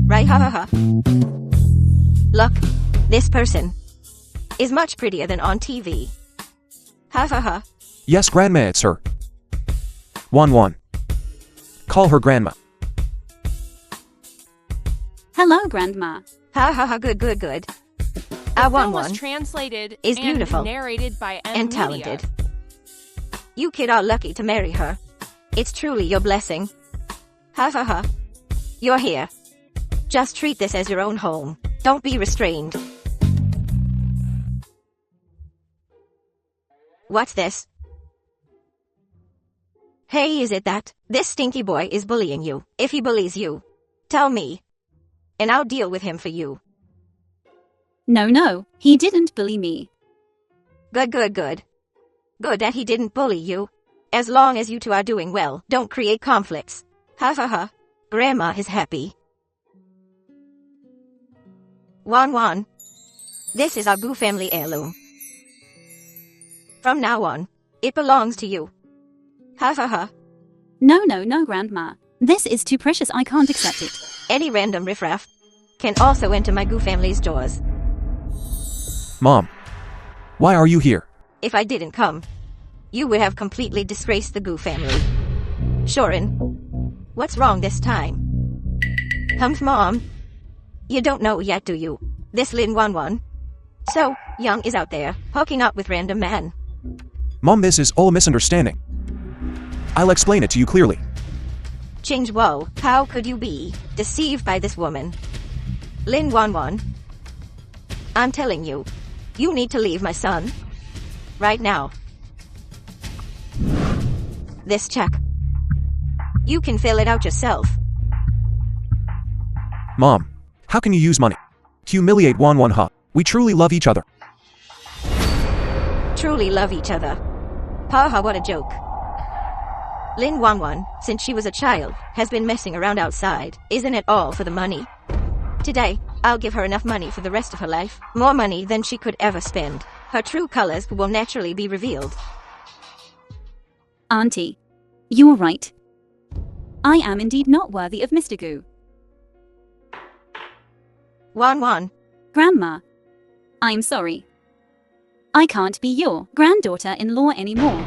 Right, ha. Look, this person is much prettier than on TV. Ha ha ha. Yes, Grandma, it's her. 1-1. Call her Grandma. Hello, Grandma. Ha ha ha, good. The I film was 1-1 translated is and beautiful narrated by and Amnesia. talented. You kid are lucky to marry her. It's truly your blessing. Ha ha ha. You're here. Just treat this as your own home. Don't be restrained. What's this? Hey, is it that this stinky boy is bullying you? If he bullies you, tell me, and I'll deal with him for you. No, he didn't bully me. Good. Good that he didn't bully you. As long as you two are doing well, don't create conflicts. Ha ha ha. Grandma is happy. 1-1. This is our Boo family heirloom. From now on, it belongs to you. Ha ha ha. No, Grandma. This is too precious, I can't accept it. Any random riffraff can also enter my Goo family's doors. Mom. Why are you here? If I didn't come, you would have completely disgraced the Goo family. Shorin, what's wrong this time? Humph, Mom. You don't know yet, do you? This Lin 1-1. So, Young is out there, hooking up with random men. Mom, this is all a misunderstanding. I'll explain it to you clearly. Change Woe, how could you be deceived by this woman? Lin 1-1. I'm telling you, you need to leave my son. Right now. This check. You can fill it out yourself. Mom, how can you use money to humiliate 1-1, huh? We truly love each other. Truly love each other. Haha, what a joke. Lin 1-1, since she was a child, has been messing around outside. Isn't it all for the money? Today, I'll give her enough money for the rest of her life. More money than she could ever spend. Her true colors will naturally be revealed. Auntie, you're right. I am indeed not worthy of Mr. Goo. 1-1. Grandma, I'm sorry. I can't be your granddaughter-in-law anymore.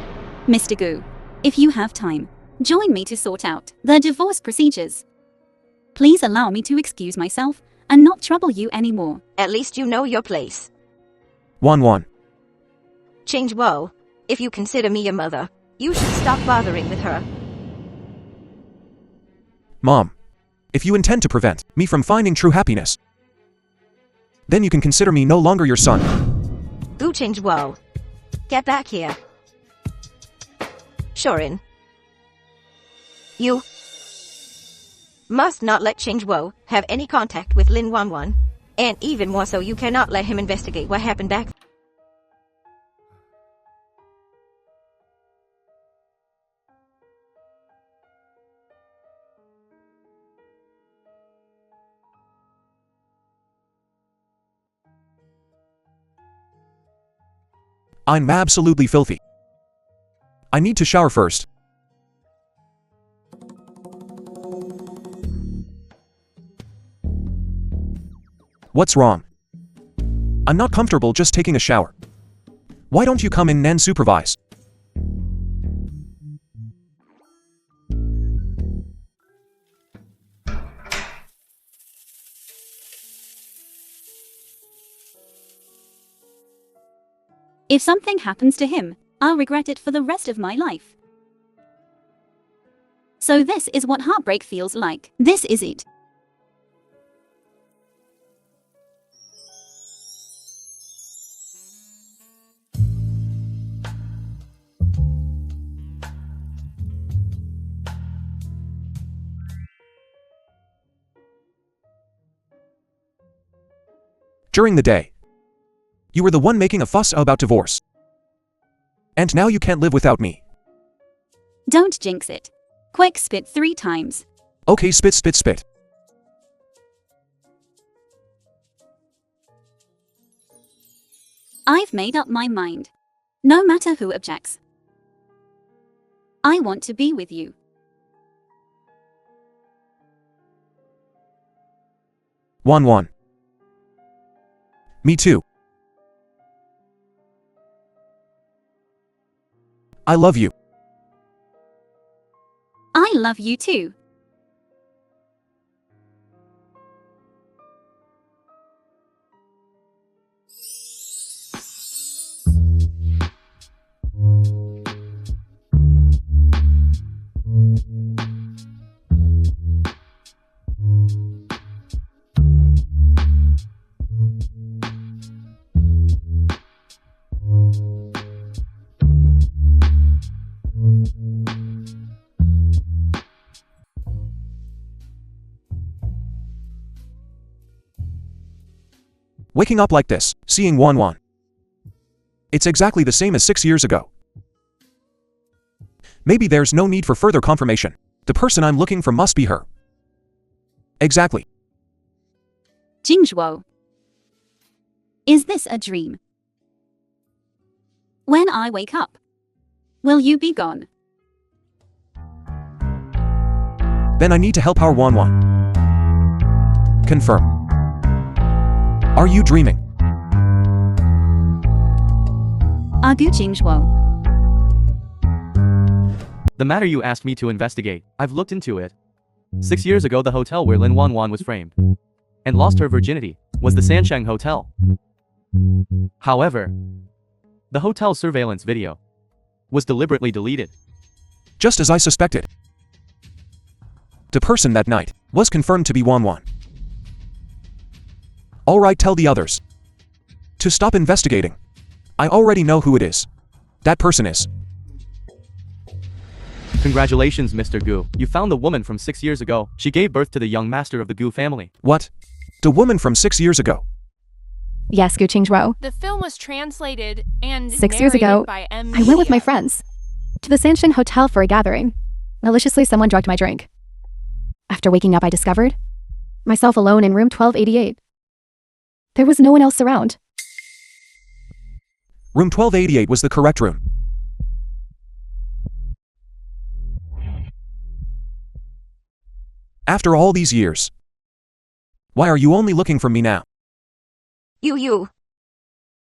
Mr. Goo, if you have time, join me to sort out the divorce procedures. Please allow me to excuse myself and not trouble you anymore. At least you know your place. 1-1. Change Woe, if you consider me your mother, you should stop bothering with her. Mom, if you intend to prevent me from finding true happiness, then you can consider me no longer your son. Boo, Change Woe. Get back here. Shorin. You must not let Change Woe have any contact with Lin 1-1. And even more so, you cannot let him investigate what happened back. I'm absolutely filthy. I need to shower first. What's wrong? I'm not comfortable just taking a shower. Why don't you come in and supervise? If something happens to him, I'll regret it for the rest of my life. So this is what heartbreak feels like. This is it. During the day, you were the one making a fuss about divorce. And now you can't live without me. Don't jinx it. Quick, spit 3 times. Okay, spit, spit, spit. I've made up my mind. No matter who objects. I want to be with you. 1-1. Me too. I love you. I love you too. Waking up like this, seeing Wan. It's exactly the same as 6 years ago. Maybe there's no need for further confirmation. The person I'm looking for must be her. Exactly. Jing. Is this a dream? When I wake up, will you be gone? Then I need to help our Wan. Confirm. Are you dreaming? Agu Jing. The matter you asked me to investigate, I've looked into it. 6 years ago, the hotel where Lin Wan was framed and lost her virginity was the Sansheng Hotel. However, the hotel surveillance video was deliberately deleted. Just as I suspected. The person that night was confirmed to be Wan. Alright, tell the others to stop investigating. I already know who it is. That person is. Congratulations, Mr. Gu. You found the woman from 6 years ago. She gave birth to the young master of the Gu family. What? The woman from 6 years ago? Yes, Gu Qingzhuo. The film was translated and 6 years ago, narrated by I went with my Amnesia. friends to the Sansheng Hotel for a gathering. Maliciously, someone drugged my drink. After waking up, I discovered myself alone in room 1288. There was no one else around. Room 1288 was the correct room. After all these years, why are you only looking for me now? You.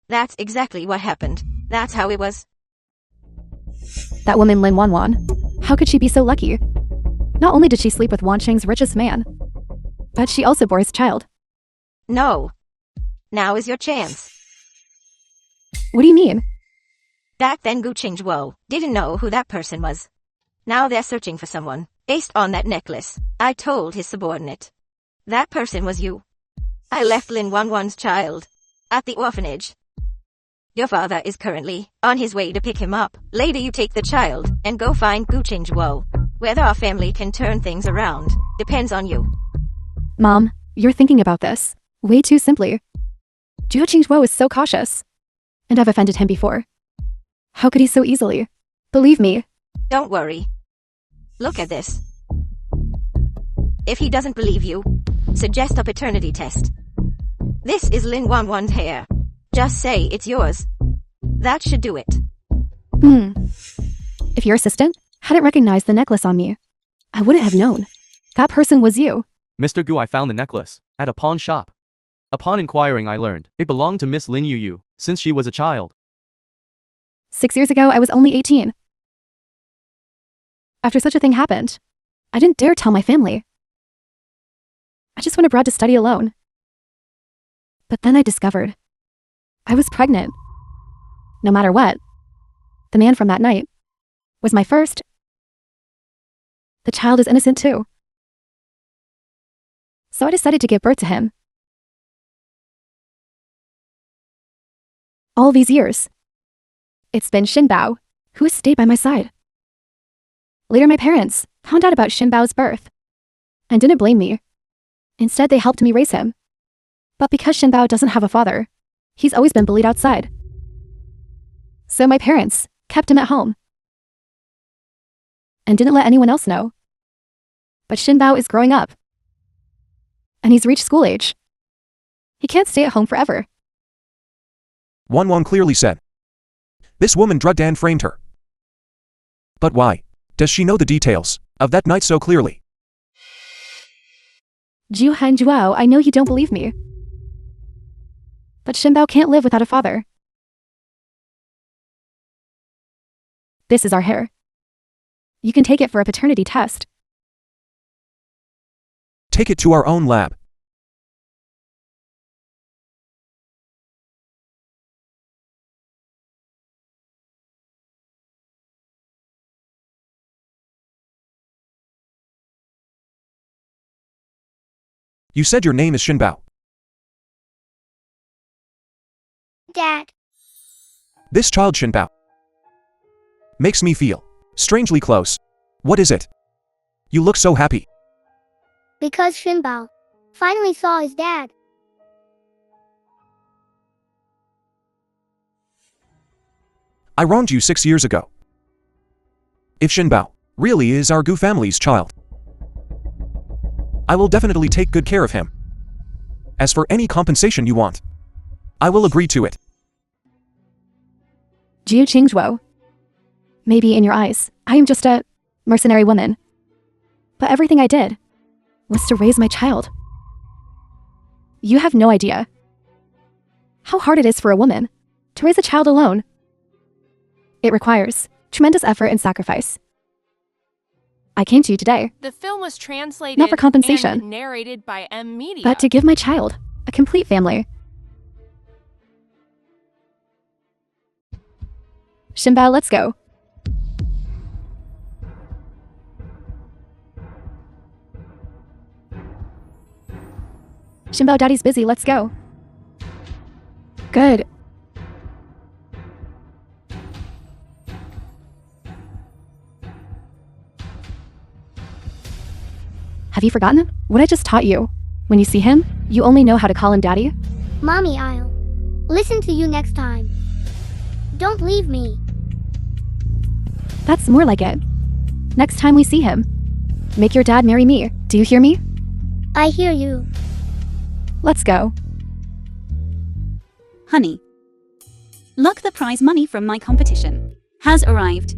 That's exactly what happened. That's how it was. That woman Lin Wan. How could she be so lucky? Not only did she sleep with Wan Cheng's richest man, but she also bore his child. No. Now is your chance. What do you mean? Back then Gu Qingzhuo didn't know who that person was. Now they're searching for someone. Based on that necklace, I told his subordinate. That person was you. I left Lin Wan's child at the orphanage. Your father is currently on his way to pick him up. Later you take the child and go find Gu Qingzhuo. Whether our family can turn things around depends on you. Mom, you're thinking about this way too simply. Gu Qingzhuo is so cautious, and I've offended him before. How could he so easily? Believe me. Don't worry. Look at this. If he doesn't believe you, suggest a paternity test. This is Lin Wan's hair. Just say it's yours. That should do it. If your assistant hadn't recognized the necklace on me, I wouldn't have known. That person was you. Mr. Gu, I found the necklace at a pawn shop. Upon inquiring, I learned it belonged to Miss Lin Yu since she was a child. 6 years ago, I was only 18. After such a thing happened, I didn't dare tell my family. I just went abroad to study alone. But then I discovered I was pregnant. No matter what, the man from that night was my first. The child is innocent too. So I decided to give birth to him. All these years, it's been Xinbao who has stayed by my side. Later, my parents found out about Xinbao's birth and didn't blame me. Instead, they helped me raise him. But because Xinbao doesn't have a father, he's always been bullied outside. So my parents kept him at home and didn't let anyone else know. But Xinbao is growing up, and he's reached school age. He can't stay at home forever. Wan clearly said. This woman drugged and framed her. But why does she know the details of that night so clearly? Zhuhan Zhuo, I know you don't believe me. But Shinbao can't live without a father. This is our hair. You can take it for a paternity test. Take it to our own lab. You said your name is Shinbao. Dad. This child Shinbao makes me feel strangely close. What is it? You look so happy. Because Shinbao finally saw his dad. I wronged you 6 years ago. If Shinbao really is our Gu family's child, I will definitely take good care of him. As for any compensation you want, I will agree to it. Jiu Qingzhuo. Maybe in your eyes, I am just a mercenary woman. But everything I did was to raise my child. You have no idea how hard it is for a woman to raise a child alone. It requires tremendous effort and sacrifice. I came to you today, The film was translated not for compensation, and narrated by Media. but to give my child a complete family. Shinbao, let's go. Shinbao, Daddy's busy, let's go. Good. Have you forgotten what I just taught you? When you see him, you only know how to call him Daddy? Mommy, I'll listen to you next time. Don't leave me. That's more like it. Next time we see him, make your dad marry me. Do you hear me? I hear you. Let's go. Honey. Look, the prize money from my competition has arrived.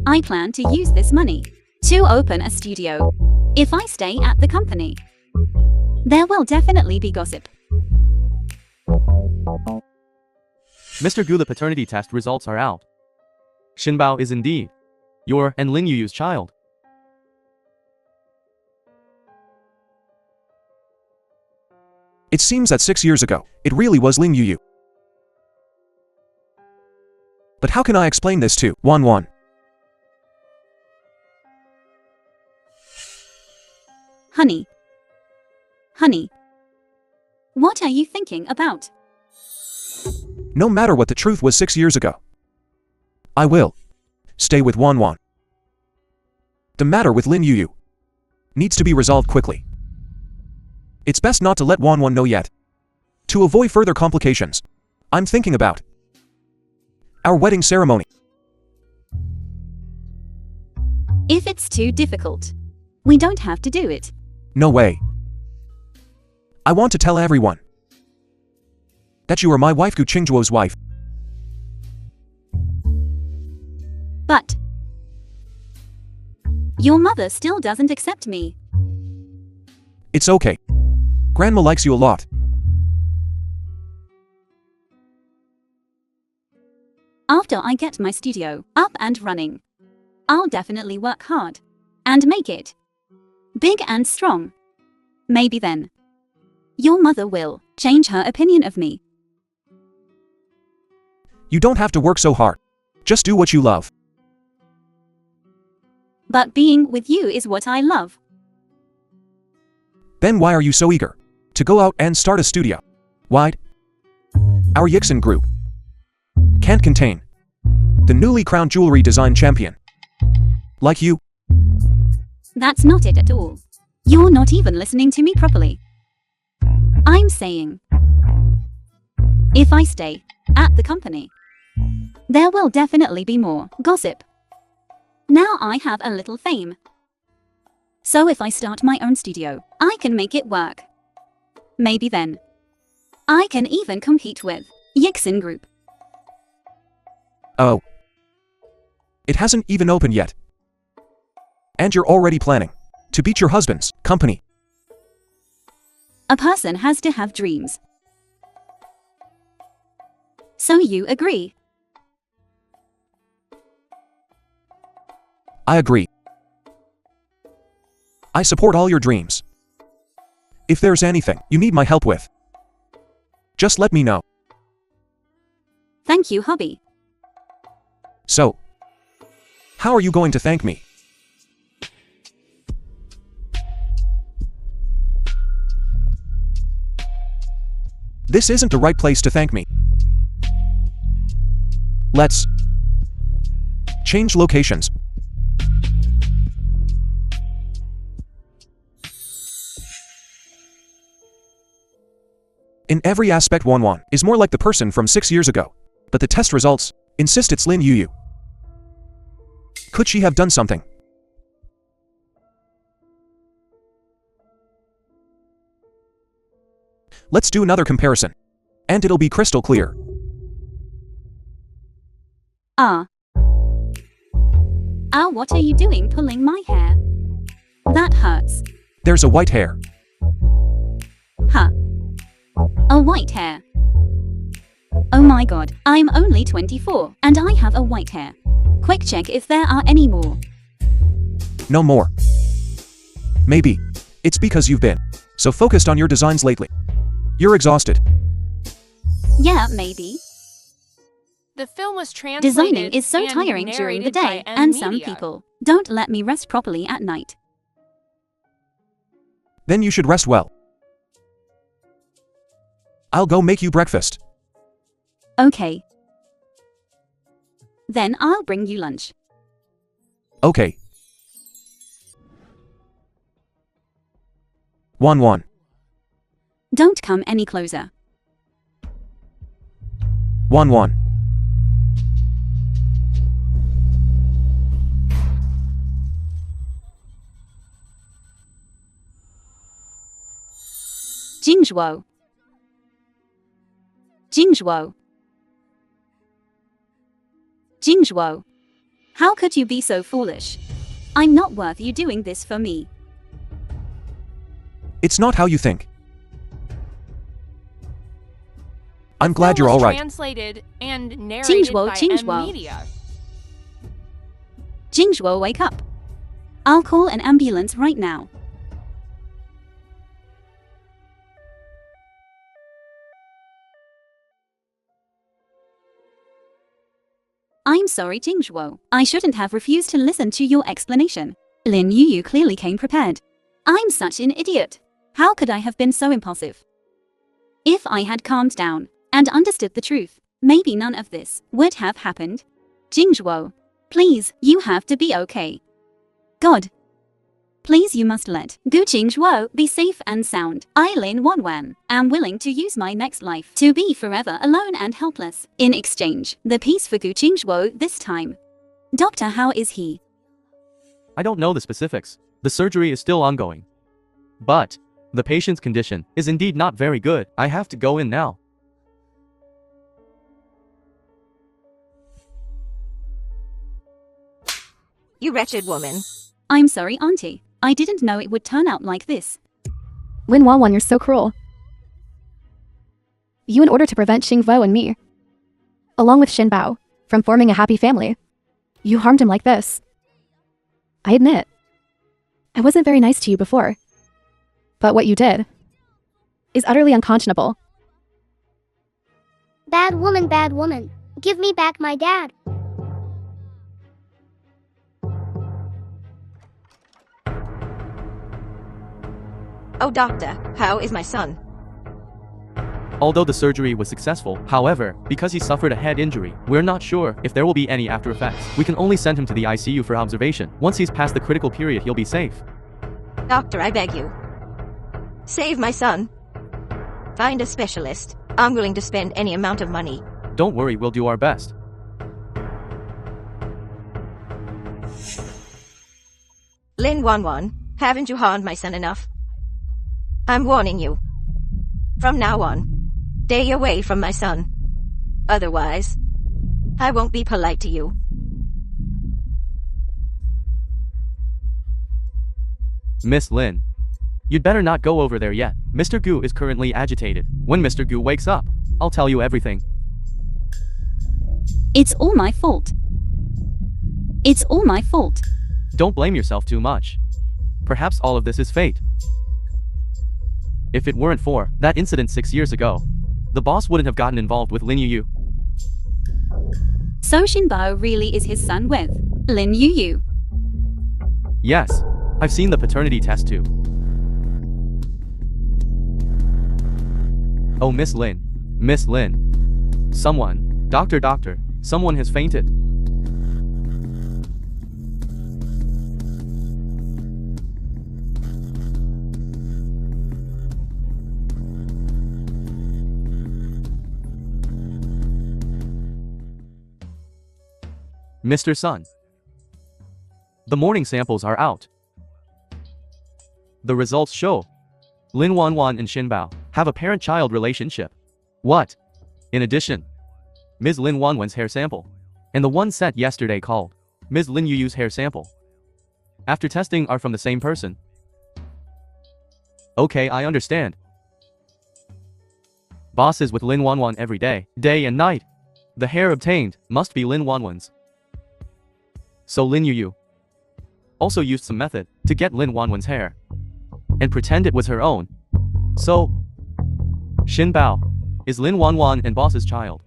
I plan to use this money to open a studio. If I stay at the company, there will definitely be gossip. Mr. Gu, the paternity test results are out. Shinbao is indeed your and Lin Yuyu's child. It seems that 6 years ago, it really was Lin Yuyu. But how can I explain this to Wan? Honey. Honey. What are you thinking about? No matter what the truth was 6 years ago, I will stay with Wan. The matter with Lin Yuyu needs to be resolved quickly. It's best not to let Wan know yet. To avoid further complications, I'm thinking about our wedding ceremony. If it's too difficult, we don't have to do it. No way. I want to tell everyone that you are my wife, Gu Qingzhuo's wife. But your mother still doesn't accept me. It's okay. Grandma likes you a lot. After I get my studio up and running, I'll definitely work hard and make it big and strong. Maybe then your mother will change her opinion of me. You don't have to work so hard. Just do what you love. But being with you is what I love. Then why are you so eager to go out and start a studio? Why? Our Yixen group can't contain the newly crowned jewelry design champion like you. That's not it at all. You're not even listening to me properly. I'm saying, if I stay at the company, there will definitely be more gossip. Now I have a little fame. So if I start my own studio, I can make it work. Maybe then I can even compete with Yixen Group. Oh. It hasn't even opened yet. And you're already planning to beat your husband's company. A person has to have dreams. So you agree? I agree. I support all your dreams. If there's anything you need my help with, just let me know. Thank you, hubby. So, how are you going to thank me? This isn't the right place to thank me. Let's change locations. In every aspect, Wan is more like the person from 6 years ago. But the test results insist it's Lin Yu. Could she have done something? Let's do another comparison, and it'll be crystal clear. What are you doing pulling my hair? That hurts. There's a white hair. Huh. A white hair. Oh my god, I'm only 24, and I have a white hair. Quick check if there are any more. No more. Maybe it's because you've been so focused on your designs lately. You're exhausted. Yeah, maybe. The film was translated. Designing is so and tiring during the narrated by day, and some Amnesia. people don't let me rest properly at night. Then you should rest well. I'll go make you breakfast. Okay. Then I'll bring you lunch. Okay. Wan. Don't come any closer. Wan. Jingzhuo. Jingzhuo. Jingzhuo. How could you be so foolish? I'm not worth you doing this for me. It's not how you think. I'm The glad film you're was all right. Translated and narrated by Amnesia. Jingzhuo, wake up. I'll call an ambulance right now. I'm sorry, Jingzhuo. I shouldn't have refused to listen to your explanation. Lin Yu clearly came prepared. I'm such an idiot. How could I have been so impulsive? If I had calmed down and understood the truth, maybe none of this would have happened. Jingzhuo, please, you have to be okay. God. Please, you must let Gu Jingzhuo be safe and sound. I, Lin Wanwan, am willing to use my next life to be forever alone and helpless. In exchange, the peace for Gu Jingzhuo this time. Doctor, how is he? I don't know the specifics. The surgery is still ongoing. But the patient's condition is indeed not very good. I have to go in now. You wretched woman. I'm sorry, Auntie. I didn't know it would turn out like this. Lin Wan, you're so cruel. You, in order to prevent Xing Vo and me, along with Xin Bao, from forming a happy family, you harmed him like this. I admit, I wasn't very nice to you before. But what you did is utterly unconscionable. Bad woman. Give me back my dad. Oh, doctor, how is my son? Although the surgery was successful, however, because he suffered a head injury, we're not sure if there will be any after effects. We can only send him to the ICU for observation. Once he's past the critical period, he'll be safe. Doctor, I beg you. Save my son. Find a specialist. I'm willing to spend any amount of money. Don't worry, we'll do our best. Lin Wanwan, haven't you harmed my son enough? I'm warning you. From now on, stay away from my son. Otherwise, I won't be polite to you. Miss Lin, You'd better not go over there yet. Mr. Gu is currently agitated. When Mr. Gu wakes up, I'll tell you everything. It's all my fault. It's all my fault. Don't blame yourself too much. Perhaps all of this is fate. If it weren't for that incident 6 years ago, the boss wouldn't have gotten involved with Lin Yu. So Shinbao really is his son with Lin Yu. Yes, I've seen the paternity test too. Oh, Miss Lin. Miss Lin. Someone. Doctor, someone has fainted. Mr. Sun. The morning samples are out. The results show Lin Wanwan and Shinbao have a parent-child relationship. What? In addition, Ms. Lin Wanwan's hair sample and the one sent yesterday called Ms. Lin Yu's hair sample after testing are from the same person. Okay, I understand. Boss is with Lin Wanwan every day, day and night. The hair obtained must be Lin Wanwan's. So Lin Yu also used some method to get Lin Wanwan's hair and pretend it was her own. So, Shinbao is Lin Wanwan and boss's child.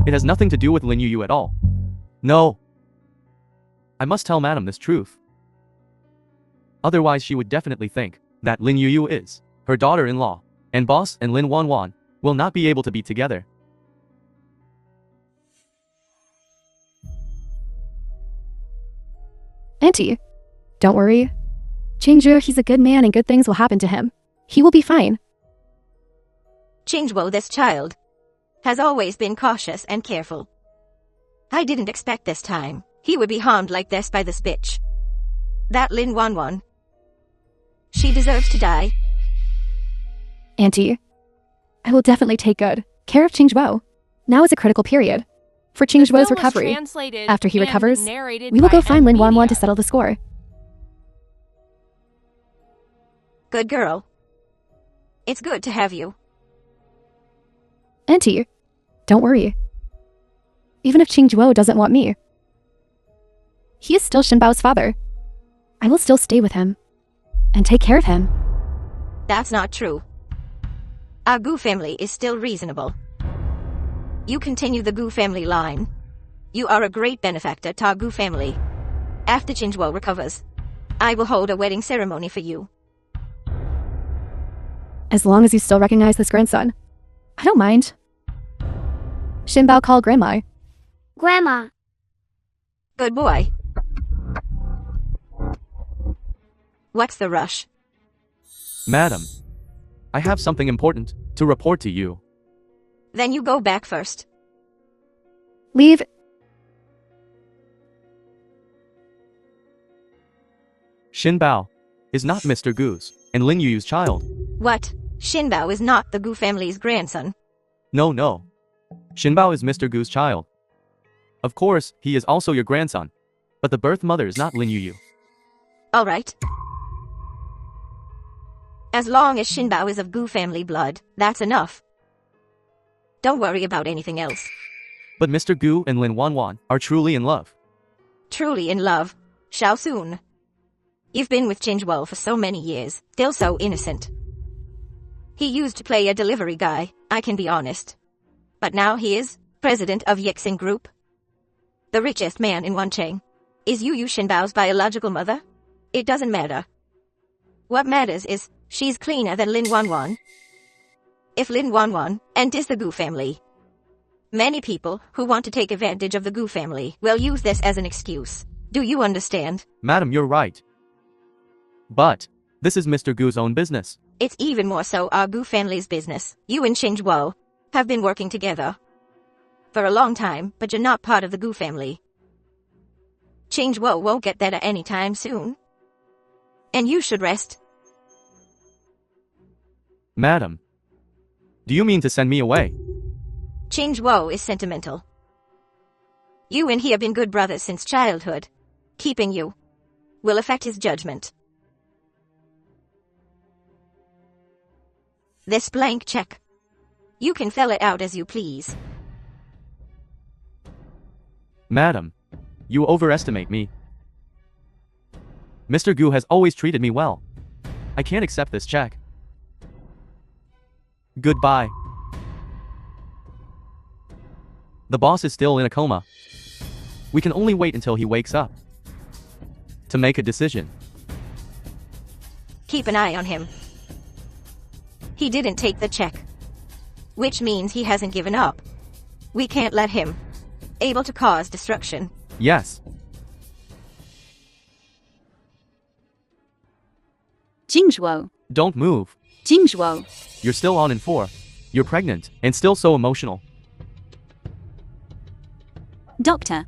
It has nothing to do with Lin Yu at all. No. I must tell madam this truth. Otherwise she would definitely think that Lin Yu is her daughter-in-law, and boss and Lin Wanwan will not be able to be together. Auntie, don't worry. Chingzhu, he's a good man and good things will happen to him. He will be fine. Chingzhu, this child, has always been cautious and careful. I didn't expect this time he would be harmed like this by this bitch. That Lin Wanwan. She deserves to die. Auntie, I will definitely take good care of Chingzhu. Now is a critical period for Chingzhu's recovery. After he recovers, we will go find Lin Wanwan to settle the score. Good girl. It's good to have you. Auntie, don't worry. Even if Chingzhu doesn't want me, he is still Shinbao's father. I will still stay with him and take care of him. That's not true. Our Gu family is still reasonable. You continue the Gu family line. You are a great benefactor to our Gu family. After Chingzhu recovers, I will hold a wedding ceremony for you. As long as you still recognize this grandson, I don't mind. Shinbao, call Grandma. Grandma. Good boy. What's the rush? Madam, I have something important to report to you. Then you go back first. Leave. Shinbao is not Mr. Gu's and Lin Yu's child. What? Shinbao is not the Gu family's grandson. No. Shinbao is Mr. Gu's child. Of course, he is also your grandson, but the birth mother is not Lin Yu. All right. As long as Shinbao is of Gu family blood, that's enough. Don't worry about anything else. But Mr. Gu and Lin Wanwan are truly in love. Truly in love. Shall soon. You've been with Chingzhu for so many years, still so innocent. He used to play a delivery guy, I can be honest. But now he is president of Yixen Group. The richest man in Wancheng. Is Yu Shinbao's biological mother? It doesn't matter. What matters is, she's cleaner than Lin Wanwan. If Lin Wanwan enters the Gu family, many people who want to take advantage of the Gu family will use this as an excuse. Do you understand? Madam, you're right. But this is Mr. Gu's own business. It's even more so our Gu family's business. You and Chingzhu have been working together for a long time, but you're not part of the Gu family. Chingzhu won't get better anytime soon. And you should rest. Madam, do you mean to send me away? Chingzhu is sentimental. You and he have been good brothers since childhood. Keeping you will affect his judgment. this blank check. You can fill it out as you please. Madam, you overestimate me. Mr. Gu has always treated me well. I can't accept this check. Goodbye. The boss is still in a coma. We can only wait until he wakes up to make a decision. Keep an eye on him. He didn't take the check, which means he hasn't given up. We can't let him. Able to cause destruction. Yes. Jingzhuo. Don't move. Jingzhuo. You're still on in 4. You're pregnant, and still so emotional. Doctor.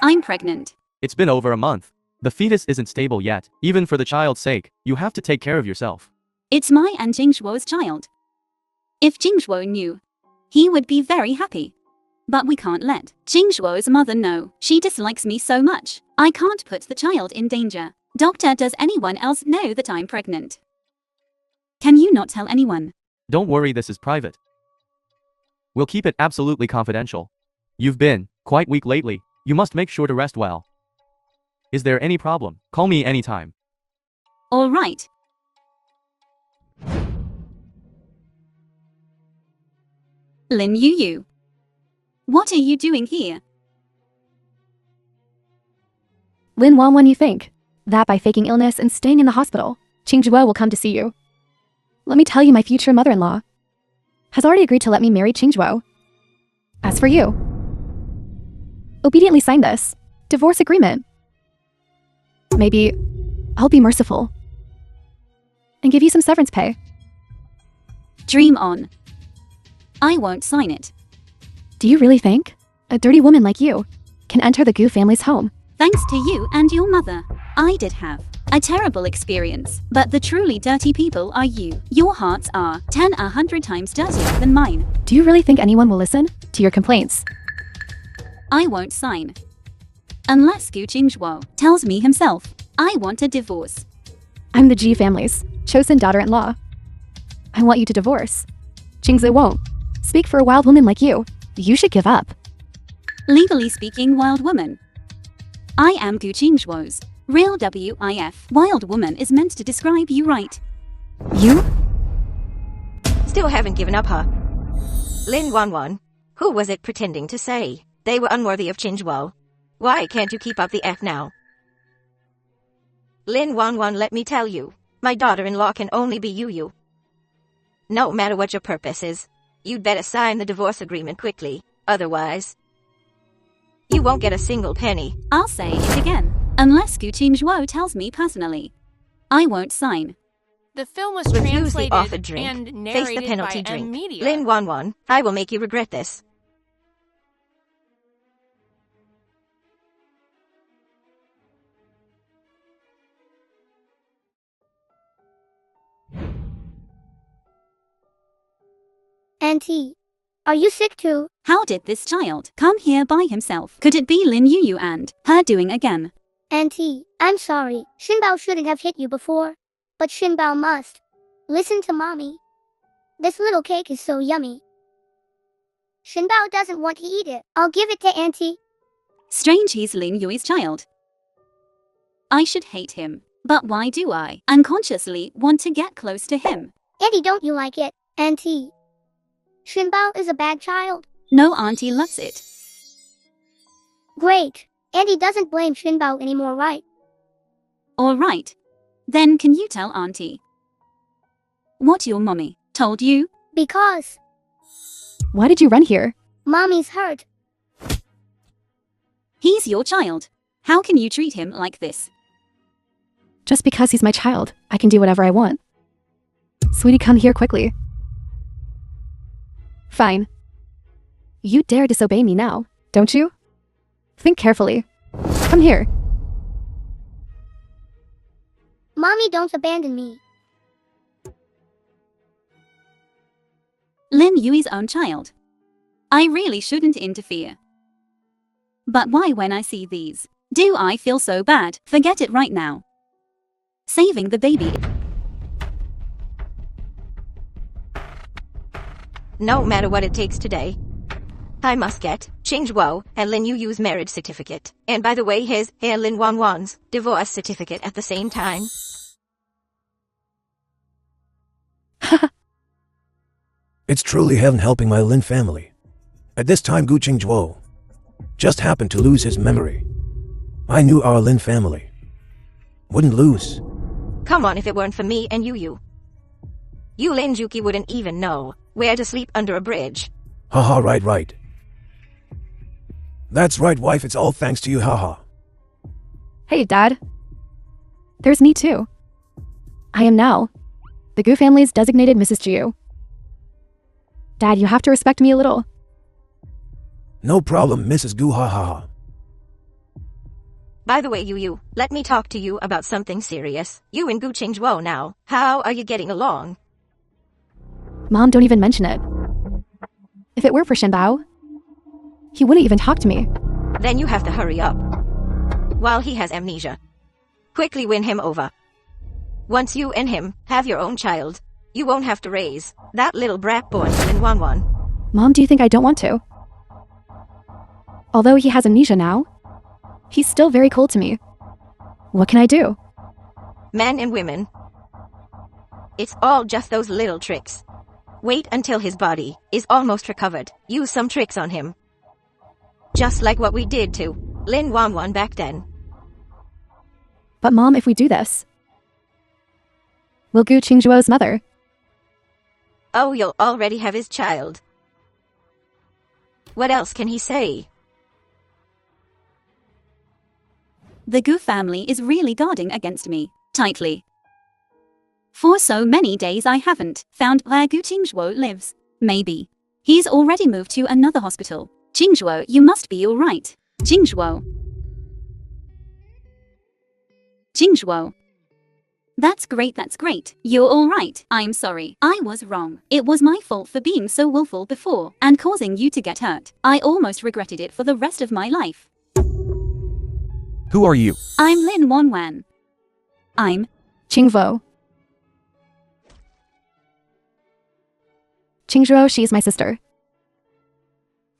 I'm pregnant. It's been over a month. The fetus isn't stable yet. Even for the child's sake, you have to take care of yourself. It's my and Jingzhuo's child. If Jingzhuo knew, he would be very happy. But we can't let Jingzhuo's mother know. She dislikes me so much. I can't put the child in danger. Doctor, does anyone else know that I'm pregnant? Can you not tell anyone? Don't worry, this is private. We'll keep it absolutely confidential. You've been quite weak lately. You must make sure to rest well. Is there any problem? Call me anytime. All right. Lin Yu. What are you doing here? Lin Wan, you think that by faking illness and staying in the hospital, Qingzhuo will come to see you. Let me tell you, my future mother-in-law has already agreed to let me marry Qingzhuo. As for you, obediently sign this divorce agreement. Maybe I'll be merciful and give you some severance pay. Dream on. I won't sign it. Do you really think a dirty woman like you can enter the Gu family's home? Thanks to you and your mother, I did have a terrible experience. But the truly dirty people are you. Your hearts are 100 times dirtier than mine. Do you really think anyone will listen to your complaints? I won't sign. Unless Gu Jingzhuo tells me himself, I want a divorce. I'm the Ji family's chosen daughter-in-law. I want you to divorce. Qingzhuo won't speak for a wild woman like you. You should give up. Legally speaking, wild woman. I am Gu Jingzhuo's real WIF. Wild woman is meant to describe you, right? You? Still haven't given up, huh? Lin Wanwan. Who was it pretending to say they were unworthy of Qingzhuo? Why can't you keep up the act now? Lin Wanwan, let me tell you, my daughter-in-law can only be you. No matter what your purpose is, you'd better sign the divorce agreement quickly, otherwise you won't get a single penny. I'll say it again. Unless Gu Jingzhuo tells me personally, I won't sign. The film was Refuse the translated offered drink. and Face narrated the penalty by drink. Amnesia. Lin Wanwan, I will make you regret this. Auntie, are you sick too? How did this child come here by himself? Could it be Lin Yu and her doing again? Auntie, I'm sorry. Shinbao shouldn't have hit you before. But Shinbao must. Listen to mommy. This little cake is so yummy. Shinbao doesn't want to eat it. I'll give it to Auntie. Strange, he's Lin Yui's child. I should hate him. But why do I unconsciously want to get close to him? Auntie, don't you like it? Auntie, Shinbao is a bad child. No, Auntie loves it. Great. Auntie doesn't blame Shinbao anymore, right? All right. Then can you tell Auntie what your mommy told you? Because Why did you run here? mommy's hurt. He's your child. How can you treat him like this? Just because he's my child, I can do whatever I want. Sweetie, come here quickly. Fine. You dare disobey me now, don't you? Think carefully. Come here. Mommy, don't abandon me. Lin Yui's own child. I really shouldn't interfere. But why when I see these, do I feel so bad? Forget it right now. Saving the baby. No matter what it takes today. I must get Jing and Lin Yu's marriage certificate. And by the way, his and Lin Wan's divorce certificate at the same time. It's truly heaven helping my Lin family. At this time, Gu Qingzhuo just happened to lose his memory. I knew our Lin family wouldn't lose. Come on, if it weren't for me and you Lin Juki wouldn't even know where to sleep under a bridge. Haha, right. That's right, wife, it's all thanks to you, haha. Hey, Dad. There's me too. I am now the Gu family's designated Mrs. Jiu. Dad, you have to respect me a little. No problem, Mrs. Gu, haha. By the way, you, let me talk to you about something serious. You and Gu Qingzhuo now. How are you getting along? Mom, don't even mention it. If it were for Shinbao, he wouldn't even talk to me. Then you have to hurry up. While he has amnesia. Quickly win him over. Once you and him have your own child, you won't have to raise that little brat boy in Wanwan. Mom, do you think I don't want to? Although he has amnesia now, he's still very cold to me. What can I do? Men and women. It's all just those little tricks. Wait until his body is almost recovered. Use some tricks on him. Just like what we did to Lin Wanwan back then. But Mom, if we do this, will Gu Qingzhuo's mother? Oh, you'll already have his child. What else can he say? The Gu family is really guarding against me, tightly. For so many days I haven't found where Gu Qingzhuo lives. Maybe he's already moved to another hospital. Qingzhuo, you must be alright. Qingzhuo. That's great. You're alright. I'm sorry. I was wrong. It was my fault for being so willful before and causing you to get hurt. I almost regretted it for the rest of my life. Who are you? I'm Lin Wanwan. I'm Qingvo. Qingzhuo, she's my sister.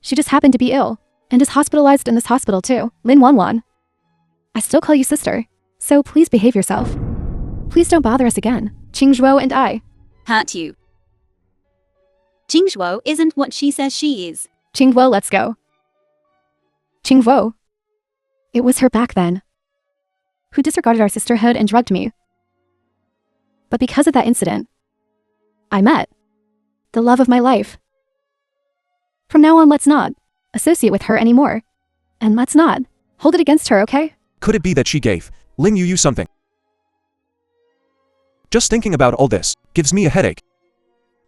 She just happened to be ill and is hospitalized in this hospital too. Lin Wanwan. I still call you sister, so please behave yourself. Please don't bother us again. Qingzhuo and I. hurt you. Qingzhuo isn't what she says she is. Qingguo, let's go. Qingguo. It was her back then who disregarded our sisterhood and drugged me. But because of that incident, I met the love of my life. From now on, let's not associate with her anymore. And let's not hold it against her, okay? Could it be that she gave Lin Yu something? Just thinking about all this gives me a headache.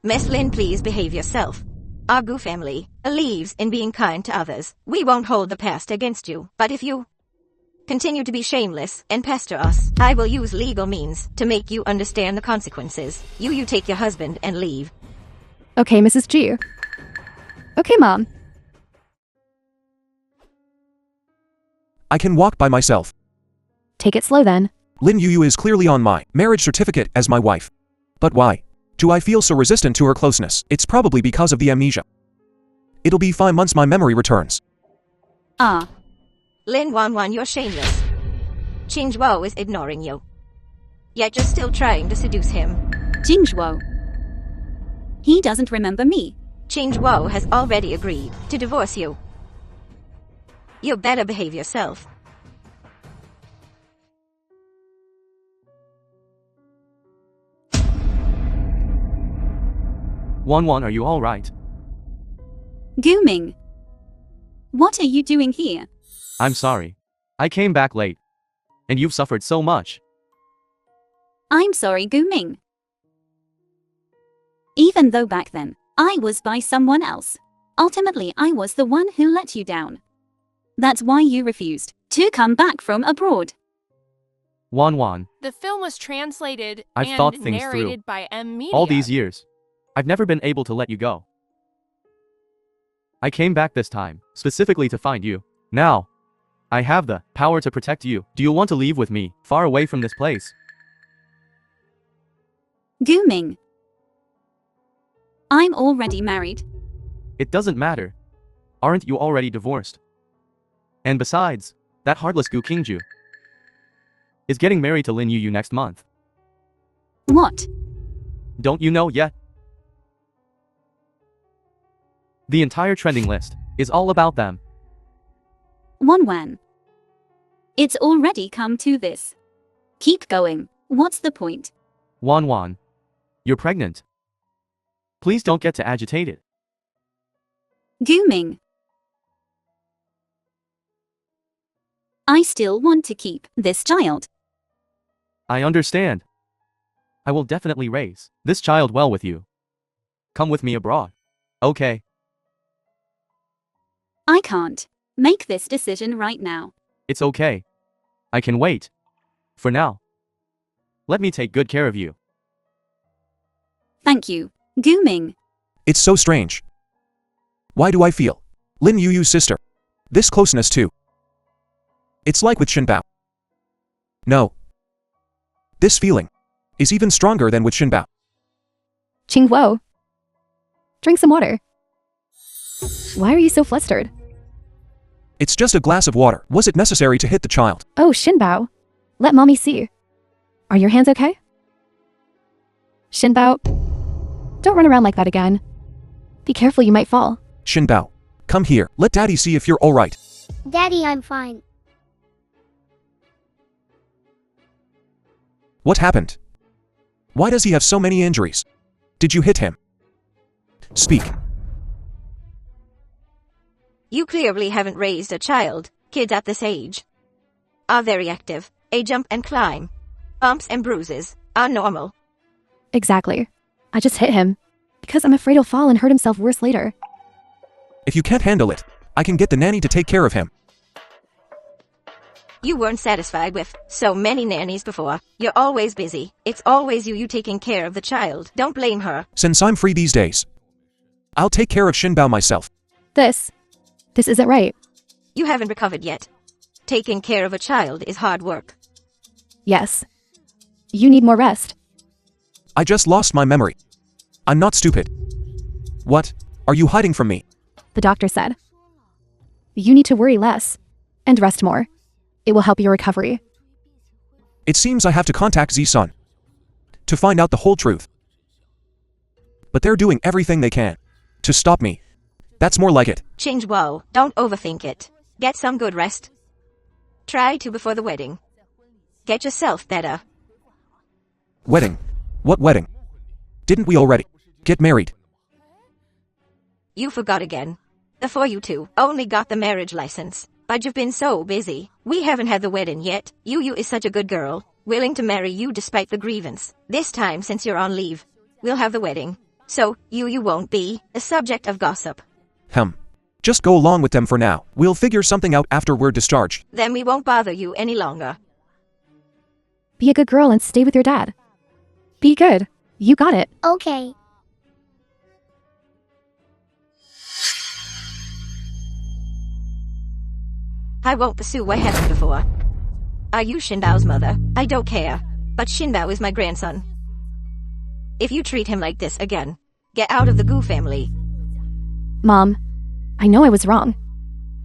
Miss Lin, please behave yourself. Our Gu family believes in being kind to others. We won't hold the past against you, but if you continue to be shameless and pester us, I will use legal means to make you understand the consequences. You take your husband and leave. Okay, Mrs. G. Okay, Mom. I can walk by myself. Take it slow then. Lin Yu is clearly on my marriage certificate as my wife. But why do I feel so resistant to her closeness? It's probably because of the amnesia. It'll be 5 months my memory returns. Ah. Lin Wanwan, you're shameless. Qingzhuo is ignoring you. Yet you're still trying to seduce him. Qingzhuo. He doesn't remember me. Qingzhuo has already agreed to divorce you. You better behave yourself. Wanwan, are you all right? Guming. What are you doing here? I'm sorry. I came back late. And you've suffered so much. I'm sorry, Guming. Even though back then, I was by someone else. Ultimately, I was the one who let you down. That's why you refused to come back from abroad. Wanwan, The film was translated I've and thought things narrated through. by Amnesia. all these years, I've never been able to let you go. I came back this time, specifically to find you. Now, I have the power to protect you. Do you want to leave with me, far away from this place? Gu Ming. I'm already married. It doesn't matter. Aren't you already divorced? And besides, that heartless Gu Qingju is getting married to Lin Yuyu next month. What? Don't you know yet? The entire trending list is all about them. Wan. It's already come to this. Keep going. What's the point? Wan, you're pregnant. Please don't get too agitated. Gu Ming. I still want to keep this child. I understand. I will definitely raise this child well with you. Come with me abroad. Okay. I can't make this decision right now. It's okay. I can wait. For now. Let me take good care of you. Thank you, Gu Ming. It's so strange. Why do I feel Lin Yuyu's sister this closeness too? It's like with Shinbao. No. This feeling is even stronger than with Shinbao. Qingguo. Drink some water. Why are you so flustered? It's just a glass of water. Was it necessary to hit the child? Oh, Shinbao. Let mommy see. Are your hands okay? Shinbao. Don't run around like that again. Be careful, you might fall. Shinbao, come here. Let daddy see if you're alright. Daddy, I'm fine. What happened? Why does he have so many injuries? Did you hit him? Speak. You clearly haven't raised a child. Kids at this age are very active. They jump and climb. Bumps and bruises are normal. Exactly. I just hit him. Because I'm afraid he'll fall and hurt himself worse later. If you can't handle it, I can get the nanny to take care of him. You weren't satisfied with so many nannies before. You're always busy. It's always you taking care of the child. Don't blame her. Since I'm free these days, I'll take care of Shinbao myself. This isn't right. You haven't recovered yet. Taking care of a child is hard work. Yes. You need more rest. I just lost my memory. I'm not stupid. What are you hiding from me? The doctor said. You need to worry less. And rest more. It will help your recovery. It seems I have to contact Z-Sun to find out the whole truth. But they're doing everything they can to stop me. That's more like it. Qingguo, don't overthink it. Get some good rest. Try to before the wedding. Get yourself better. Wedding? What wedding? Didn't we already get married? You forgot again. The four you two only got the marriage license. But you've been so busy. We haven't had the wedding yet. Yuyu is such a good girl, willing to marry you despite the grievance. This time, since you're on leave, we'll have the wedding. So, Yuyu won't be a subject of gossip. Just go along with them for now. We'll figure something out after we're discharged. Then we won't bother you any longer. Be a good girl and stay with your dad. Be good. You got it. Okay. I won't pursue what happened before. Are you Shinbao's mother? I don't care. But Shinbao is my grandson. If you treat him like this again, get out of the Gu family. Mom, I know I was wrong.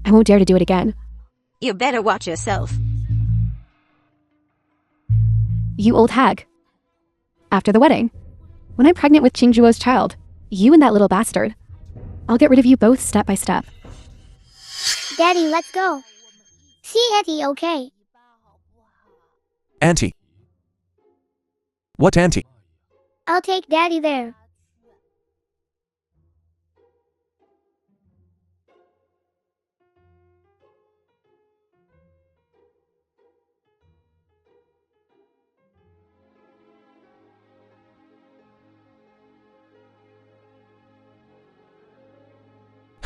I won't dare to do it again. You better watch yourself. You old hag. After the wedding, when I'm pregnant with Qingjuo's child, you and that little bastard, I'll get rid of you both step by step. Daddy, let's go. See Auntie, okay? Auntie. What auntie? I'll take Daddy there.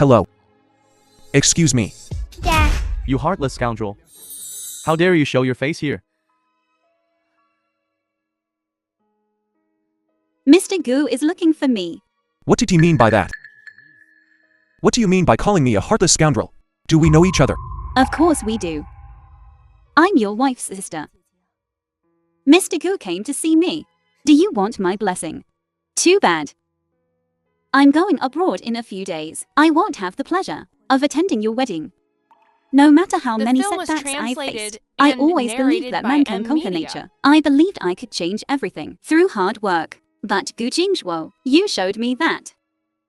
Hello. Excuse me. Dad. You heartless scoundrel. How dare you show your face here? Mr. Gu is looking for me. What did he mean by that? What do you mean by calling me a heartless scoundrel? Do we know each other? Of course we do. I'm your wife's sister. Mr. Gu came to see me. Do you want my blessing? Too bad. I'm going abroad in a few days. I won't have the pleasure of attending your wedding. No matter how The many film was setbacks I've translated faced, I and always believed narrated that by man can conquer Amnesia. nature. I believed I could change everything through hard work. But Gu Jingzhuo, you showed me that.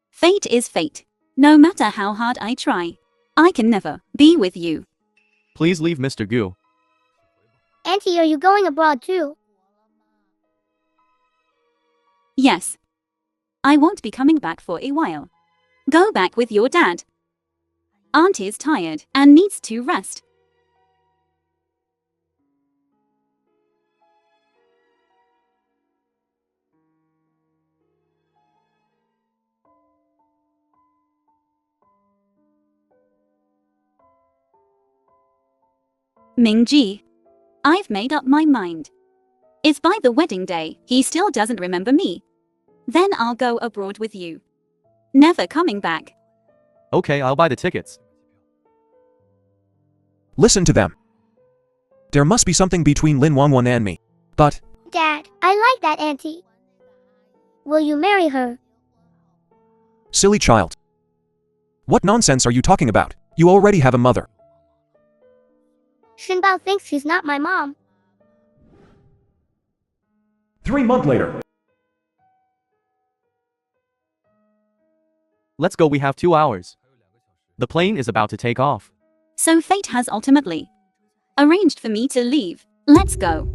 Fate is fate. No matter how hard I try, I can never be with you. Please leave Mr. Gu. Auntie, are you going abroad too? Yes. I won't be coming back for a while. Go back with your dad. Aunt is tired and needs to rest. Mingji, I've made up my mind. It's by the wedding day he still doesn't remember me. Then I'll go abroad with you. Never coming back. Okay, I'll buy the tickets. Listen to them. There must be something between Lin Wanwan and me. But Dad, I like that auntie. Will you marry her? silly child. What nonsense are you talking about? You already have a mother. Shinbao thinks she's not my mom. 3 months later. Let's go, we have 2 hours. The plane is about to take off. So fate has ultimately arranged for me to leave. Let's go.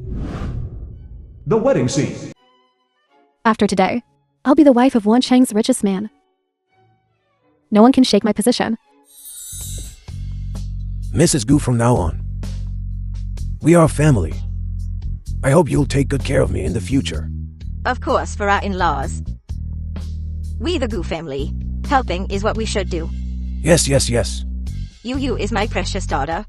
The wedding scene. After today, I'll be the wife of Wan Cheng's richest man. No one can shake my position. Mrs. Gu, from now on, we are family. I hope you'll take good care of me in the future. Of course, for our in-laws. We the Gu family. Helping is what we should do. Yes, yes, yes. Yu is my precious daughter.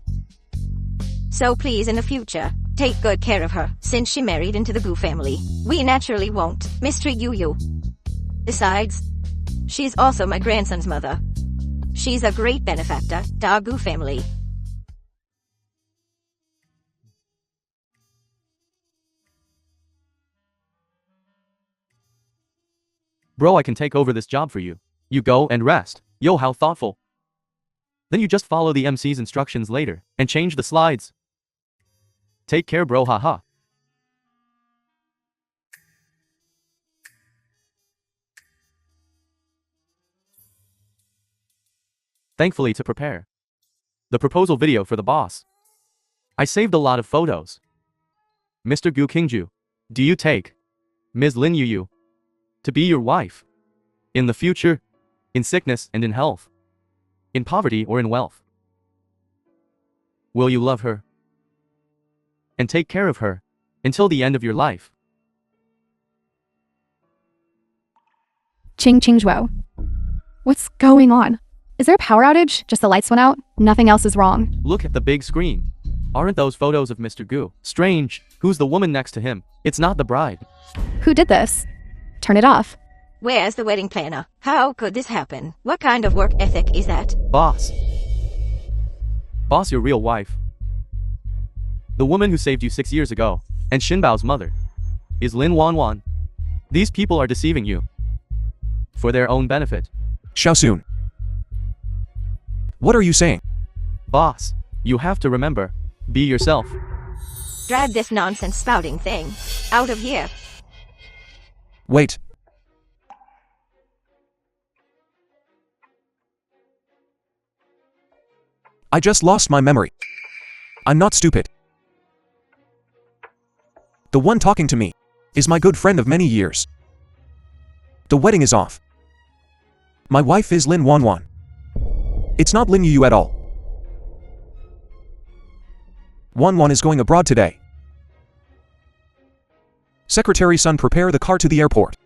So please, in the future, take good care of her, since she married into the Gu family. We naturally won't mistreat Yu. Besides, she's also my grandson's mother. She's a great benefactor to our Gu family. Bro, I can take over this job for you. You go and rest. Yo, how thoughtful. Then you just follow the MC's instructions later and change the slides. Take care, bro, haha. Thankfully, to prepare the proposal video for the boss, I saved a lot of photos. Mr. Gu Qingju, do you take Ms. Lin Yu to be your wife? In the future, in sickness and in health, in poverty or in wealth? Will you love her and take care of her until the end of your life? Qingzhuo. What's going on? Is there a power outage? Just the lights went out? Nothing else is wrong. Look at the big screen. Aren't those photos of Mr. Gu? Strange. Who's the woman next to him? It's not the bride. Who did this? Turn it off. Where's the wedding planner? How could this happen? What kind of work ethic is that? Boss. Boss, your real wife. The woman who saved you 6 years ago, and Shinbao's mother, is Lin Wanwan. These people are deceiving you for their own benefit. Xiaosun. What are you saying? Boss, you have to remember, be yourself. Drag this nonsense spouting thing out of here. Wait. I just lost my memory. I'm not stupid. The one talking to me is my good friend of many years. The wedding is off. My wife is Lin Wanwan. It's not Lin Yu at all. Wanwan is going abroad today. Secretary Sun, prepare the car to the airport.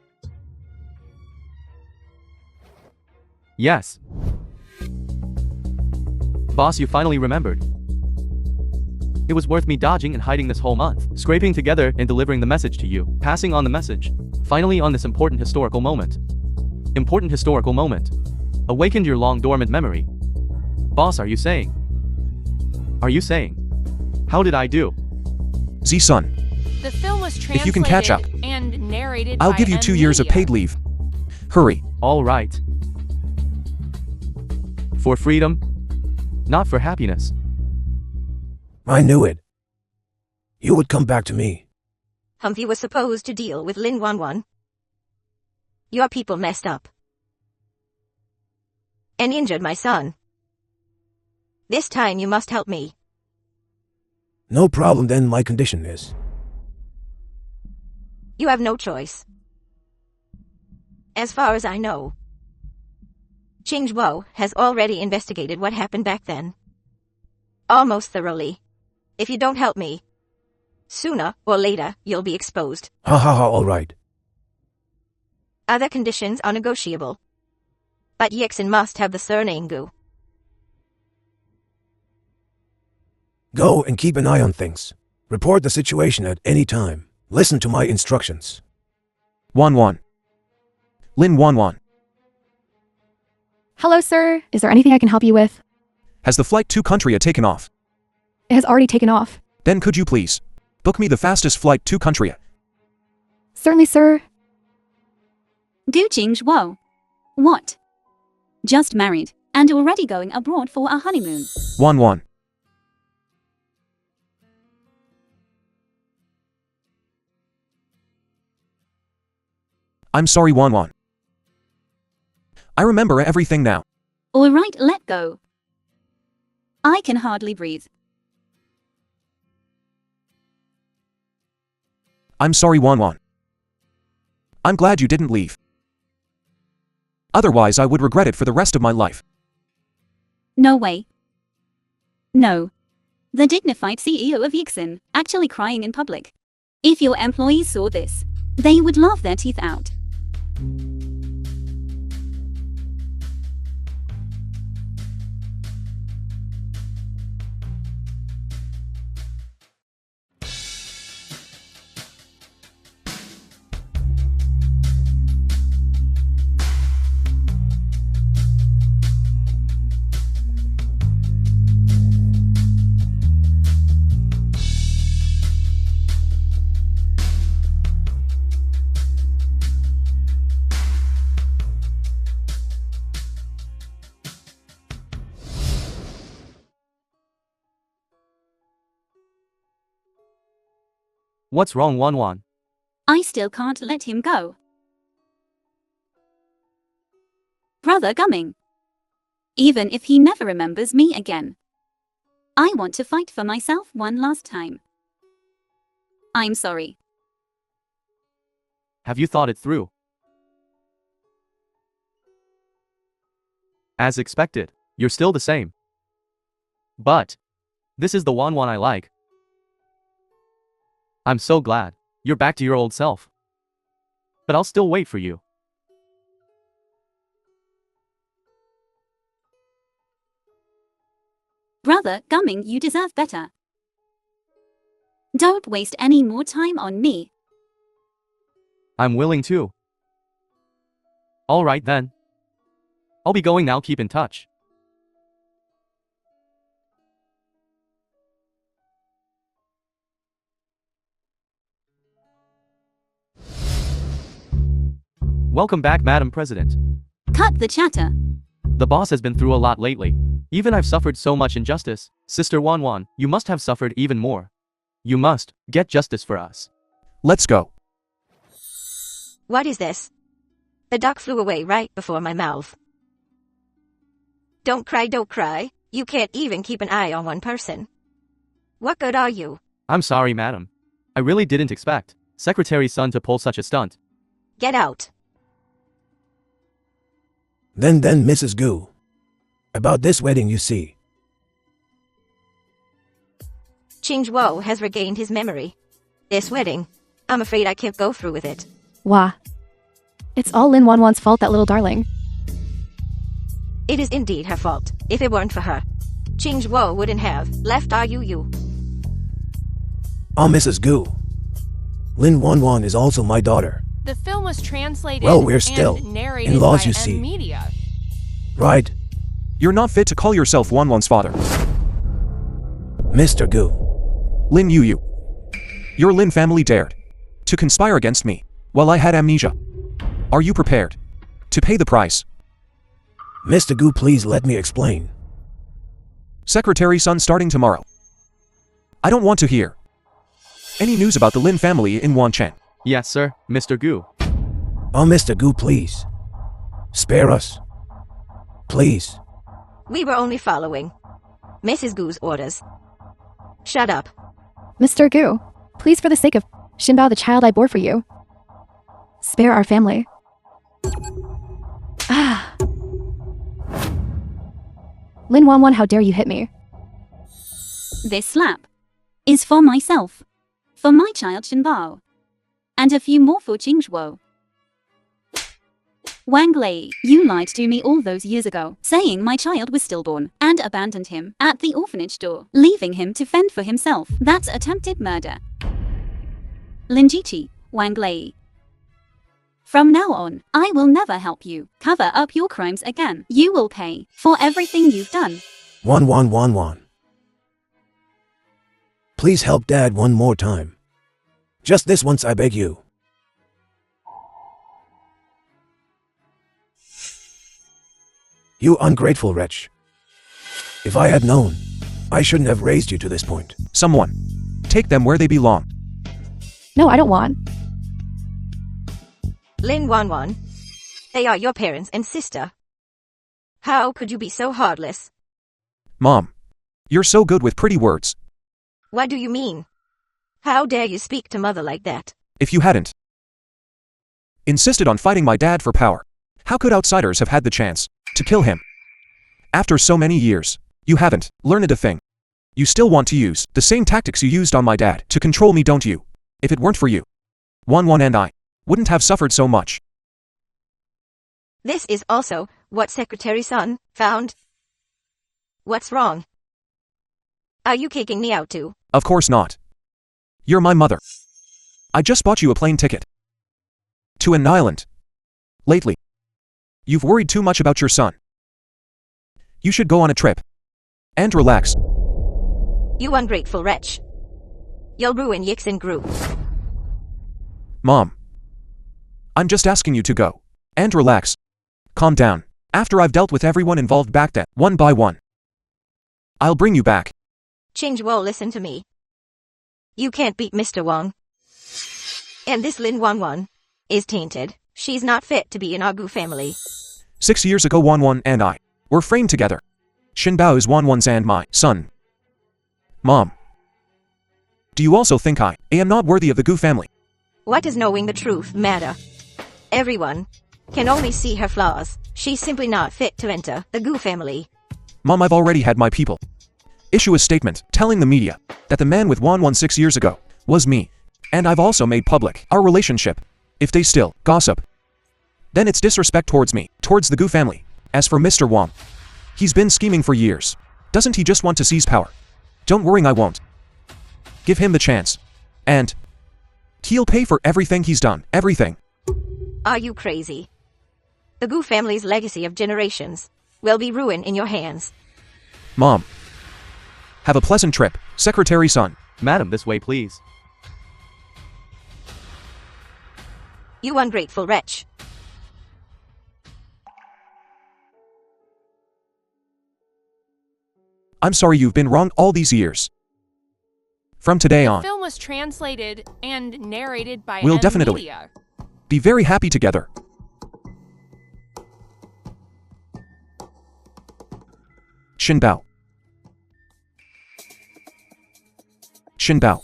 Yes. Boss, you finally remembered. It was worth me dodging and hiding this whole month, scraping together and delivering the message to you, passing on the message. Finally, on this important historical moment. Important historical moment. Awakened your long dormant memory. Boss, are you saying? Are you saying? How did I do? Z Sun. The film was translated If you can catch up, and narrated I'll by give you 2 years of Amnesia. paid leave. Hurry. All right. For freedom, not for happiness. I knew it. You would come back to me. Humphrey was supposed to deal with Lin Wanwan. Your people messed up. And injured my son. This time you must help me. No problem then, my condition is. You have no choice. As far as I know, Jing has already investigated what happened back then. Almost thoroughly. If you don't help me, sooner or later you'll be exposed. Ha ha ha, alright. Other conditions are negotiable. But Yixen must have the surname Gu. Go and keep an eye on things. Report the situation at any time. Listen to my instructions. Wanwan. Lin Wanwan. Hello, sir. Is there anything I can help you with? Has the flight to Korea taken off? It has already taken off. Then could you please book me the fastest flight to Korea? Certainly, sir. Gu Jingzhuo. What? Just married, and already going abroad for a honeymoon. Wanwan. I'm sorry, Wanwan. I remember everything now. Alright, let go. I can hardly breathe. I'm sorry, Wanwan. I'm glad you didn't leave. Otherwise, I would regret it for the rest of my life. No way. No. The dignified CEO of Yixen, actually crying in public. If your employees saw this, they would laugh their teeth out. What's wrong, Wanwan? I still can't let him go. Brother Gumming. Even if he never remembers me again, I want to fight for myself one last time. I'm sorry. Have you thought it through? As expected, you're still the same. But this is the Wanwan I like. I'm so glad you're back to your old self. But I'll still wait for you. Brother Gumming, you deserve better. Don't waste any more time on me. I'm willing to. All right then. I'll be going now. Keep in touch. Welcome back, Madam President. Cut the chatter. The boss has been through a lot lately. Even I've suffered so much injustice. Sister Wanwan, you must have suffered even more. You must get justice for us. Let's go. What is this? The duck flew away right before my mouth. Don't cry, don't cry. You can't even keep an eye on one person. What good are you? I'm sorry, madam. I really didn't expect Secretary's son to pull such a stunt. Get out. Then Mrs. Gu. About this wedding, you see. Jingzhuo has regained his memory. This wedding, I'm afraid I can't go through with it. Wah. It's all Lin Wanwan's fault, that little darling. It is indeed her fault. If it weren't for her, Jingzhuo wouldn't have left you. Oh, Mrs. Gu. Lin Wanwan is also my daughter. The film was translated Well, we're still and narrated in-laws, by you see. Amnesia. Right, You're not fit to call yourself Wanwan's father. Mr. Gu. Lin Yu. Your Lin family dared to conspire against me while I had amnesia. Are you prepared to pay the price? Mr. Gu, please let me explain. Secretary Sun starting tomorrow. I don't want to hear any news about the Lin family in Wancheng. Yes, sir, Mr. Gu. Oh, Mr. Gu, please. Spare us. Please. We were only following Mrs. Gu's orders. Shut up. Mr. Gu, please, for the sake of Xinbao, the child I bore for you, spare our family. Ah. Lin Wanwan, how dare you hit me? This slap is for myself, for my child Xinbao, and a few more for Jingzhuo. Wang Lei, you lied to me all those years ago, saying my child was stillborn, and abandoned him at the orphanage door, leaving him to fend for himself. That's attempted murder. Lin Jiqi, Wang Lei. From now on, I will never help you cover up your crimes again. You will pay for everything you've done. Wan. Please help Dad one more time. Just this once, I beg you. You ungrateful wretch. If I had known, I shouldn't have raised you to this point. Someone take them where they belong. No, I don't want. Lin Wanwan, they are your parents and sister. How could you be so heartless? Mom, you're so good with pretty words. What do you mean? How dare you speak to mother like that? If you hadn't insisted on fighting my dad for power, how could outsiders have had the chance to kill him? After so many years, you haven't learned a thing. You still want to use the same tactics you used on my dad to control me, don't you? If it weren't for you, Wanwan and I wouldn't have suffered so much. This is also what Secretary Sun found. What's wrong? Are you kicking me out too? Of course not. You're my mother. I just bought you a plane ticket to an island. Lately, you've worried too much about your son. You should go on a trip and relax. You ungrateful wretch. You'll ruin Yixen Group. Mom, I'm just asking you to go and relax. Calm down. After I've dealt with everyone involved back then, one by one, I'll bring you back. Jingzhuo, listen to me. You can't beat Mr. Wang. And this Lin Wanwan is tainted. She's not fit to be in our Gu family. 6 years ago, Wanwan and I were framed together. Xinbao is Wanwan's and my son. Mom, do you also think I am not worthy of the Gu family? What does knowing the truth matter? Everyone can only see her flaws. She's simply not fit to enter the Gu family. Mom, I've already had my people issue a statement telling the media that the man with Wanwan 6 years ago was me. And I've also made public our relationship. If they still gossip, then it's disrespect towards me, towards the Gu family. As for Mr. Wang, he's been scheming for years. Doesn't he just want to seize power? Don't worry, I won't give him the chance. And he'll pay for everything he's done. Everything. Are you crazy? The Gu family's legacy of generations will be ruined in your hands. Mom, have a pleasant trip, Secretary Sun. Madam, this way, please. You ungrateful wretch. I'm sorry you've been wrong all these years. From today The on, film was translated and narrated by we'll definitely Amnesia. be very happy together. Xinbao. Xinbao.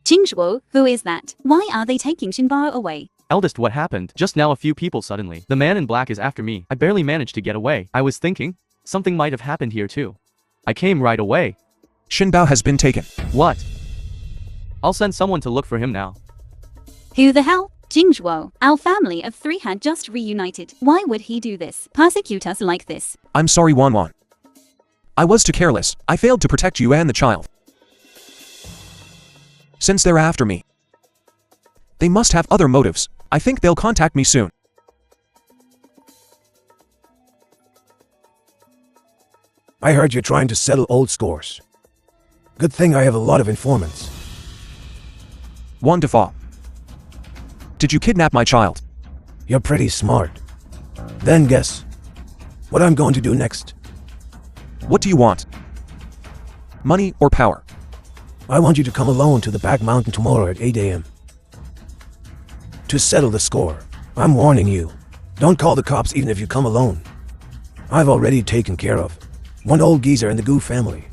Jingzhuo, who is that? Why are they taking Xinbao away? Eldest, what happened? Just now a few people suddenly. The man in black is after me. I barely managed to get away. I was thinking, something might have happened here too. I came right away. Xinbao has been taken. What? I'll send someone to look for him now. Who the hell? Jingzhuo, our family of 3 had just reunited. Why would he do this? Persecute us like this? I'm sorry, Wanwan. I was too careless. I failed to protect you and the child. Since they're after me, they must have other motives. I think they'll contact me soon. I heard you're trying to settle old scores. Good thing I have a lot of informants. Wonderful. Did you kidnap my child? You're pretty smart. Then guess what I'm going to do next. What do you want? Money or power? I want you to come alone to the back mountain tomorrow at 8 a.m. to settle the score. I'm warning you. Don't call the cops even if you come alone. I've already taken care of one old geezer in the Goo family.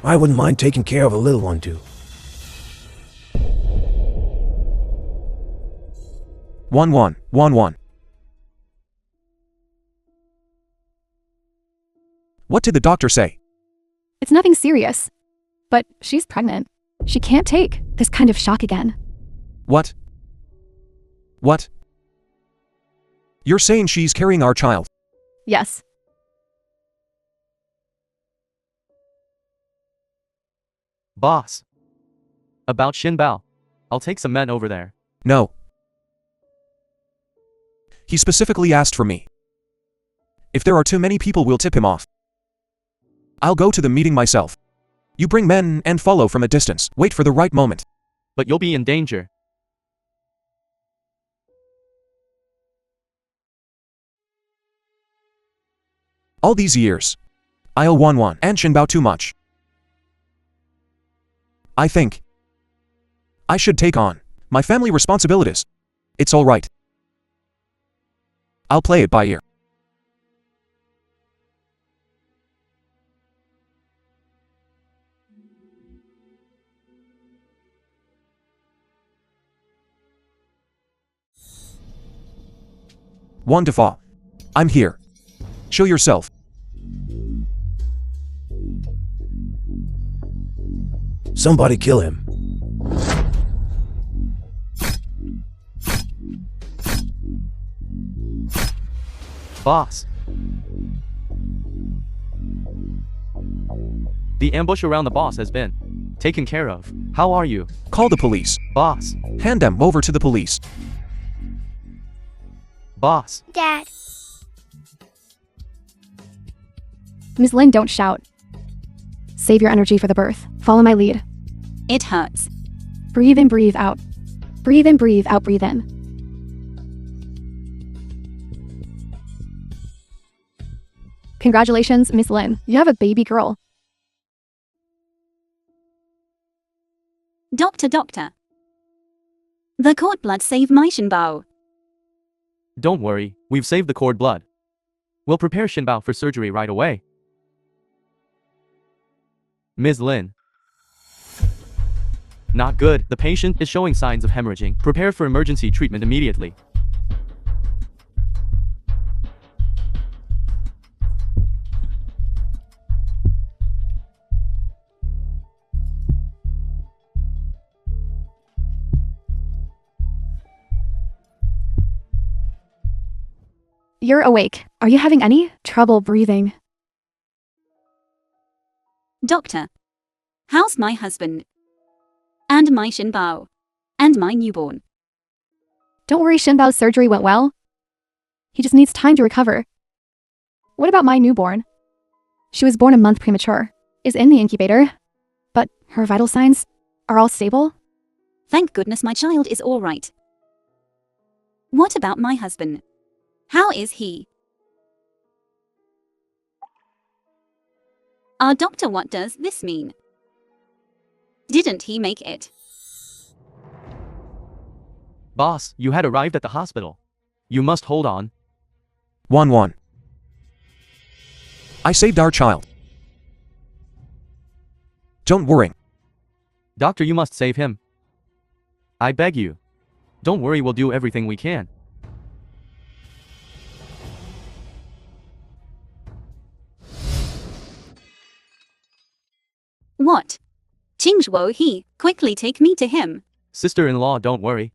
I wouldn't mind taking care of a little one too. 1111. What did the doctor say? It's nothing serious. But she's pregnant. She can't take this kind of shock again. What? What? You're saying she's carrying our child? Yes. Boss. About Xinbao. I'll take some men over there. No. He specifically asked for me. If there are too many people, we'll tip him off. I'll go to the meeting myself. You bring men and follow from a distance. Wait for the right moment. But you'll be in danger. All these years, I owe Wanwan and Xinbao too much. I think I should take on my family responsibilities. It's all right. I'll play it by ear. Wonderful. I'm here. Show yourself. Somebody kill him. Boss. The ambush around the boss has been taken care of. How are you? Call the police. Boss. Hand them over to the police. Boss. Dad. Ms. Lin, don't shout. Save your energy for the birth. Follow my lead. It hurts. Breathe in, breathe out. Breathe in, breathe out, breathe in. Congratulations, Miss Lin. You have a baby girl. Doctor. The cord blood saved my Xinbao. Don't worry, we've saved the cord blood. We'll prepare Xinbao for surgery right away. Ms. Lin. Not good. The patient is showing signs of hemorrhaging. Prepare for emergency treatment immediately. You're awake. Are you having any trouble breathing? Doctor. How's my husband? And my Xinbao? And my newborn? Don't worry, Xinbao's surgery went well. He just needs time to recover. What about my newborn? She was born a month premature, is in the incubator, but her vital signs are all stable. Thank goodness my child is all right. What about my husband? How is he? Doctor, what does this mean? Didn't he make it? Boss, you had arrived at the hospital. You must hold on. Wanwan. I saved our child. Don't worry. Doctor, you must save him. I beg you. Don't worry, we'll do everything we can. What? Qingzhuo he, quickly take me to him. Sister-in-law, don't worry.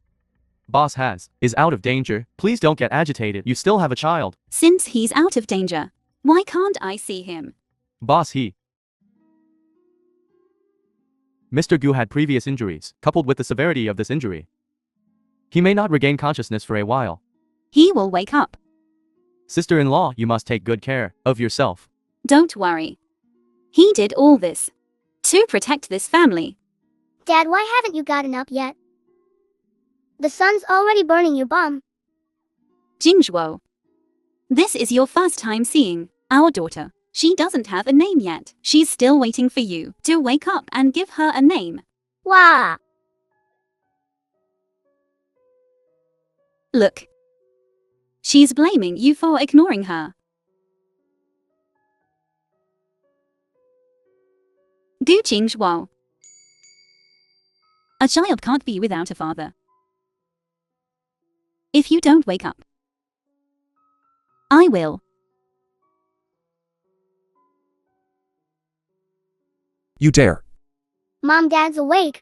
Boss is out of danger. Please don't get agitated. You still have a child. Since he's out of danger, why can't I see him? Boss, Mr. Gu had previous injuries, coupled with the severity of this injury. He may not regain consciousness for a while. He will wake up. Sister-in-law, you must take good care of yourself. Don't worry. He did all this To protect this family. Dad, why haven't you gotten up yet? The sun's already burning your bum. Jingzhuo. This is your first time seeing our daughter. She doesn't have a name yet. She's still waiting for you to wake up and give her a name. Wah! Look. She's blaming you for ignoring her. Du Jingzhuo. A child can't be without a father. If you don't wake up, I will. You dare. Mom, Dad's awake.